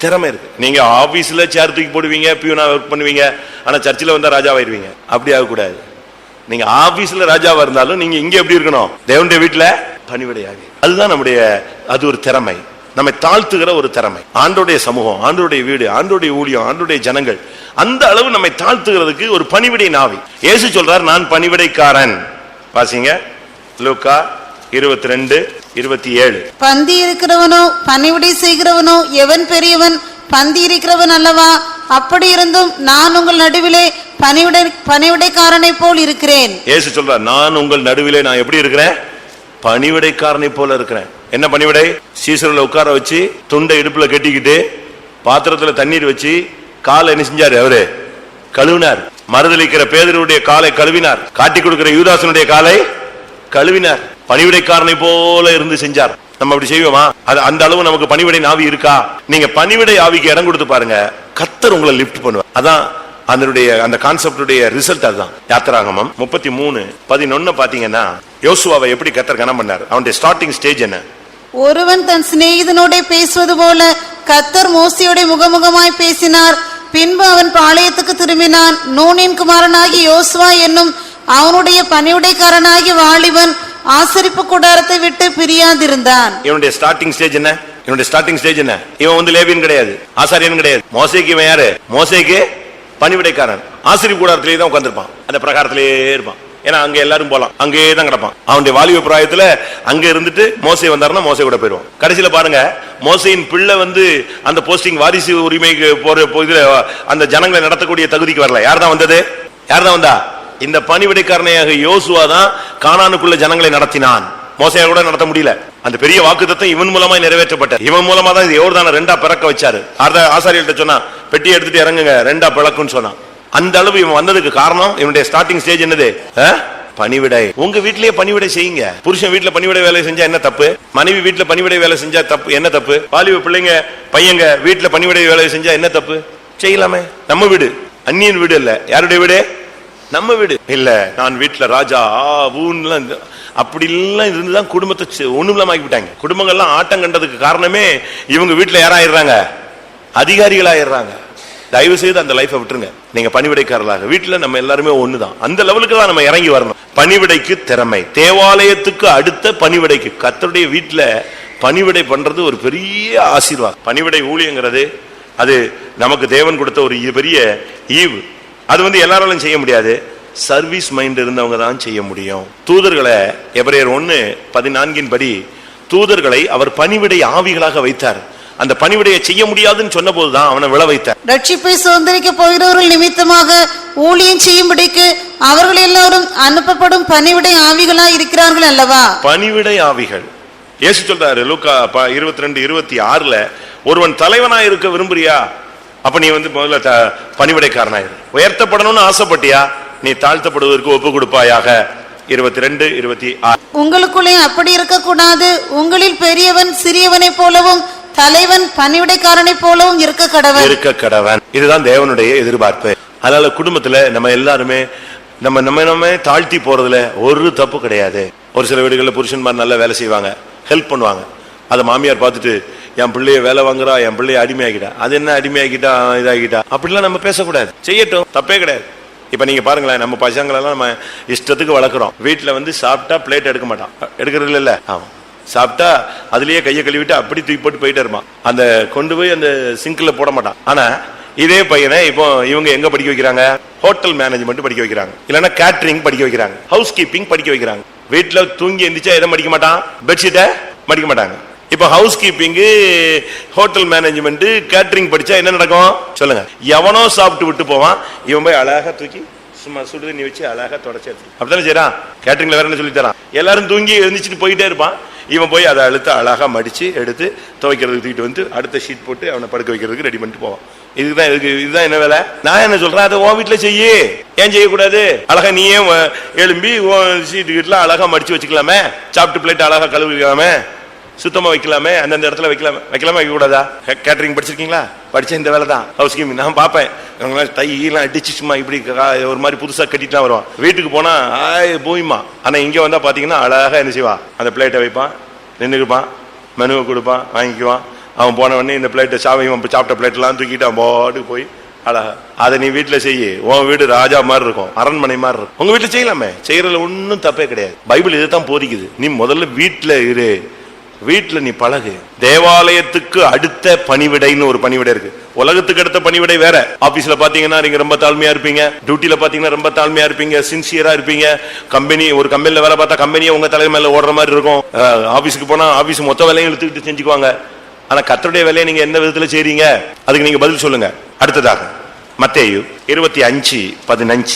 திறமை இருக்கு. நீங்க ஆபீஸ்ல சேர் தூக்கி போடுவீங்க, பியூனா ஒர்க் பண்ணுவீங்க, ஆனா சர்ச்சில் வந்தா ராஜாவாயிருவீங்க. அப்படி ஆகக்கூடாது. நீங்க ஆபீஸ்ல ராஜாவா இருந்தாலும் நீங்க இங்க எப்படி இருக்கணும்? தேவனுடைய வீட்டுல பணிவிடையாகி. அதுதான் நம்முடைய, அது ஒரு திறமை, நம்மை தாழ்த்துகிற ஒரு திறமை. ஆண்டோடைய சமூகம், ஆண்டோடைய வீடு, ஆண்டோடைய ஊழியம், ஆண்டோடைய ஜனங்கள், அந்த அளவு நம்மை தாழ்த்துகிறதுக்கு ஒரு பணிவிடை நாவி. இயேசு சொல்றார், நான் பணிவிடைக்காரன். வாசிங்க லூக்கா 22:27. பந்தி இருக்கிறவனோ பணிவிடை செய்கிறவனோ எவன் பெரியவன்? பந்தி இருக்கிறவன் அல்லவா? அப்படி இருந்தும் நான் உங்கள் நடுவிலே பணிவிடைக்காரனை போல் இருக்கிறேன். இயேசு சொல்றார், நான் உங்கள் நடுவிலே நான் எப்படி இருக்கிறேன்? பணிவிடைக்காரனை போல இருக்கிறேன். என்ன பணிவிடை? சீசரில் உட்கார வச்சு, துண்டை இடுப்புல கட்டிக்கிட்டு, பாத்திரத்துல தண்ணீர் வச்சு, காலை என்ன செஞ்சாரு? அவரு கழுவினார். மறுதலிக்கிற பேதுருவுடைய காலை கழுவினார். காட்டி கொடுக்கிற யூதாசனுடைய காலை கழுவினார். பணிவிடைக்காரனை போல இருந்து செஞ்சார். நம்ம அப்படி செய்வோமா? அந்த அளவு நமக்கு பணிவிடை நாவி இருக்கா? நீங்க பணிவிடை ஆவிக்கு இடம் கொடுத்து பாருங்க, கர்த்தர் உங்களை லிஃப்ட் பண்ணுவார். அதான் அதனுடைய அந்த கான்செப்டுடைய ரிசல்ட் அதுதான். யாத்திராகமம் 33:11 பாத்தீங்கன்னா யோசுவாவை எப்படி கர்த்தர் கனம் பண்ணார், அவனுடைய ஸ்டார்டிங் ஸ்டேஜ் என்ன? ஒருவன் தன் சிநேகிதனோட பேசுவது போல கர்த்தர் மோசேயோட முகமுகமாய் பேசினார். பின்பு அவன் பாளையத்துக்கு திரும்பினான். நூனின் குமாரனாகி யோசுவா என்னும் அவனுடைய பணிவுடைக்காரனாகி வாலிபன் ஆசரிப்பு கூடாரத்தை விட்டு பிரியாதிருந்தான். இவனுடைய ஸ்டார்டிங் ஸ்டேஜ் என்ன? இவனுடைய ஸ்டார்டிங் ஸ்டேஜ் என்ன? இவன் வந்து லேவியன் கிடையாது, ஆசாரியன் கிடையாது. மோசேக்கு இவன் யாரு? மோசேக்கு பணிவிடைக்காரன். ஆசரிப்பு கூடாரத்திலேயே தான் உட்கார்ந்திருப்பான், அந்த பிரகாரத்திலேயே இருப்பான். ஏன்னா அங்க எல்லாரும் போலாம், அங்கேயே தான் கிடப்பான். அவனுடைய வாலிப பிராயத்துல அங்க இருந்துட்டு மோசே வந்தாருன்னா மோசே கூட போயிடுவான். கடைசியில பாருங்க, மோசையின் பிள்ளை வந்து அந்த போஸ்டிங் வாரிசு உரிமைக்கு போற இதுல அந்த ஜனங்களை நடத்தக்கூடிய தகுதிக்கு வரல. யார் தான் வந்தது? யார் தான் வந்தா? இந்த பணிவிடைக்காரனையாக யோசுவா தான் கானானுக்குள்ள ஜனங்களை நடத்தினான். மோசையா கூட நடத்த முடியல. அந்த பெரிய வாக்குத்தத்தம் இவன் மூலமா நிறைவேற்றப்பட்ட. இவன் மூலமா தான் யோர்தானை 2 பிறக்க வச்சாரு. ஆசாரியர்கிட்ட சொன்னா பெட்டி எடுத்துட்டு இறங்குங்க, 2 பிளக்குன்னு சொன்னான். அந்த அளவு இவன் வந்ததுக்கு காரணம் இவனுடைய ஸ்டார்டிங் ஸ்டேஜ் என்னது? பணிவிடை. உங்க வீட்லயே பணிவிடை செய்யுங்க. புருஷன் வீட்டுல பணிவிடை வேலை செஞ்சா என்ன தப்பு? மனைவி வீட்டுல பணிவிடை வேலை செஞ்சா தப்பு என்ன தப்பு? வாலிப பிள்ளைங்க பையங்க வீட்டுல பணிவிடை வேலை செஞ்சா என்ன தப்பு? செய்யலாமே. நம்ம வீடு, அந்நியன் வீடு இல்ல. யாருடைய வீடு? நம்ம வீடு இல்ல. நான் வீட்டுல ராஜா அப்படி எல்லாம் இருந்துதான் குடும்பத்தை ஒண்ணுமில்லாம ஆக்கிவிட்டாங்க. குடும்பங்கள்லாம் ஆட்டம் கண்டதுக்கு காரணமே இவங்க வீட்டுல யாராயிடுறாங்க? அதிகாரிகளாயிடுறாங்க. தயவு செய்து அந்த லைஃபை விட்டுருங்க. நீங்க பணிவிடைக்காரர்களாக வீட்டுல நம்ம எல்லாருமே ஒண்ணுதான். அந்த லெவலுக்கு தான் நம்ம இறங்கி வரணும். பணிவிடைக்கு திறமை. தேவாலயத்துக்கு அடுத்த பணிவிடைக்கு கர்த்தருடைய வீட்டுல பணிவிடை பண்றது ஒரு பெரிய ஆசீர்வாதம். பணிவிடை ஊழியங்கிறது அது நமக்கு தேவன் கொடுத்த ஒரு பெரிய ஈவு. அது வந்து எல்லாராலும் செய்ய முடியாது. சர்வீஸ் மைண்ட் இருந்தவங்க தான் செய்ய முடியும். தூதர்களை எபிரேயர் 1:14 படி தூதர்களை அவர் பணிவிடை ஆவிகளாக வைத்தார். அந்த பணிவிடையை செய்ய முடியாதுன்னு சொன்ன போதுதான் அவனை விழ வைத்தார். ரட்சிப்பை சுதந்திரிக்க போகிறவர்கள் நிமித்தமாக ஊழியம் செய்யும்படிக்கு அவர்கள் எல்லாரும் அனுப்பப்படும் பணிவிடை ஆவிகளா இருக்கிறார்கள் அல்லவா? பணிவிடை ஆவிகள். இயேசு சொல்றாரு லூக்கா 22:26 ஒருவன் தலைவனா இருக்க விரும்புறியா? அப்ப நீ வந்து முதல்ல பணிவிடைக்காரனாயிரு. உயர்த்தப்படணும்னு ஆசைப்பட்டியா? நீ தாழ்த்தப்படுவதற்கு ஒப்பு கொடுப்பாயாக. 22:26. உங்களுக்குள்ளே அப்படி இருக்க கூடாது. உங்களில் பெரியவன் சிறியவனை போலவும் தலைவன் பணிவிடைக்காரனை போலவும் இருக்க கடவன். இதுதான் தேவனுடைய எதிர்பார்ப்பு. அதனால குடும்பத்துல நம்ம எல்லாருமே நம்ம தாழ்த்தி போறதுல ஒரு தப்பு கிடையாது. ஒரு சில வீடுகளில் புருஷன்மார் நல்ல வேலை செய்வாங்க, ஹெல்ப் பண்ணுவாங்க. அதை மாமியார் பார்த்துட்டு என் பிள்ளைய வேலை வாங்குறா, என் பிள்ளைய அடிமையாகிட்டா, அது என்ன அடிமையாகிட்டா இதாகிட்டா, அப்படிலாம் நம்ம பேசக்கூடாது. செய்யட்டும், தப்பே கிடையாது. இப்ப நீங்க பாருங்களேன், நம்ம பசங்களெல்லாம் நம்ம இஷ்டத்துக்கு வளர்க்குறோம். வீட்டுல வந்து சாப்பிட்டா பிளேட் எடுக்க மாட்டான், எடுக்கிறது இல்ல. ஆமா, சாப்பிட்டா அதுலயே கையை கழுவிட்டு அப்படி தூக்கி போட்டு போயிட்டே இருப்பான். அந்த கொண்டு போய் அந்த சிங்க்ல போட மாட்டான். ஆனா இதே பையனை இப்போ இவங்க எங்க படிக்க வைக்கிறாங்க? ஹோட்டல் மேனேஜ்மெண்ட் படிக்க வைக்கிறாங்க, இல்லைன்னா கேட்டரிங் படிக்க வைக்கிறாங்க, ஹவுஸ் கீப்பிங் படிக்க வைக்கிறாங்க. வீட்டுல தூங்கி எந்திரிச்சா எதை மடிக்க மாட்டான்? பெட்ஷீட்டை மடிக்க மாட்டாங்க. இப்ப house keeping, hotel management, catering படிச்சா என்ன நடக்கும் சொல்லுங்க? எவனோ சாப்பிட்டு விட்டு போவான், இவன் போய் அழகா தூக்கி சும்மா சுடு தண்ணி வச்சு அழகா தொடச்சி எடுத்து அப்படித்தானே செய்யறான். கேட்டரிங்ல வேற என்ன சொல்லி தரான்? எல்லாரும் தூங்கி எழுந்திரிச்சிட்டு போயிட்டே இருப்பான், இவன் போய் அதை அழுத்த அழகா மடிச்சு எடுத்து துவைக்கிறதுக்கு தூக்கிட்டு வந்து அடுத்த ஷீட் போட்டு அவனை படுக்க வைக்கிறதுக்கு ரெடி பண்ணிட்டு போவான். இதுதான் என்ன வேலை? நான் என்ன சொல்றேன், அதை உன் வீட்டுல செய்யு. ஏன் செய்யக்கூடாது? அழகா நீயே எழும்பி ஷீட் கீட்லாம் அழகா மடிச்சு வச்சுக்கலாமே, சாப்பிட்டு பிளேட் அழகா கழுவிக்கலாமே, சுத்தமா வைக்கலாமே, அந்தந்த இடத்துல வைக்கலாமே வைக்க கூடாதா? கேட்டரிங் படிச்சிருக்கீங்களா? படிச்ச இந்த வேலை தான் ஹவுஸ் கீப்பிங். நான் பார்ப்பேன், தையெல்லாம் அடிச்சு சும்மா இப்படி ஒரு மாதிரி புதுசா கட்டிட்டுலாம் வருவான். வீட்டுக்கு போனா போயுமா. ஆனா இங்க வந்தா பாத்தீங்கன்னா அழகா என்ன செய்வான்? அந்த பிளேட்டை வைப்பான், நின்றுப்பான், மெனுவை கொடுப்பான், வாங்கிக்குவான். அவன் போன உடனே இந்த பிளேட்டை சாப்பிட்ட பிளேட் எல்லாம் தூக்கிட்டு அவன் பாட்டுக்கு போய் அழகா. அதை நீ வீட்டுல செய்ய, உன் வீடு ராஜா மாதிரி இருக்கும், அரண்மனை மாதிரி இருக்கும். உங்க வீட்டுல செய்யலாமே, செய்யறதுல ஒன்னும் தப்பே கிடையாது. பைபிள் இதைத்தான் போதிக்குது. நீ முதல்ல வீட்டுல இரு, வீட்டுல நீ பழகு. தேவாலயத்துக்கு அடுத்த பணிவிடைன்னு ஒரு பணிவிடை இருக்கு. உலகத்துக்கு அடுத்த பணிவிடை வேற. ஆபீஸ்ல பாத்தீங்கன்னா நீங்க ரொம்ப தாழ்மையா இருப்பீங்க, டியூட்டில பாத்தீங்கன்னா ரொம்ப தாழ்மையா இருப்பீங்க, சின்சியரா இருப்பீங்க. ஒரு கம்பெனில வேலை பார்த்தா கம்பெனியை உங்க தலை மேல ஓடுற மாதிரி இருக்கும். ஆபீஸுக்கு போனா ஆபீஸ் மொத்த வேலையும் இழுத்துக்கிட்டு செஞ்சுக்குவாங்க. ஆனா கர்த்தருடைய வேலையை நீங்க எந்த விதத்துல செய்றீங்க? அதுக்கு நீங்க பதில் சொல்லுங்க. அடுத்ததாக மத்தேயு 25:15.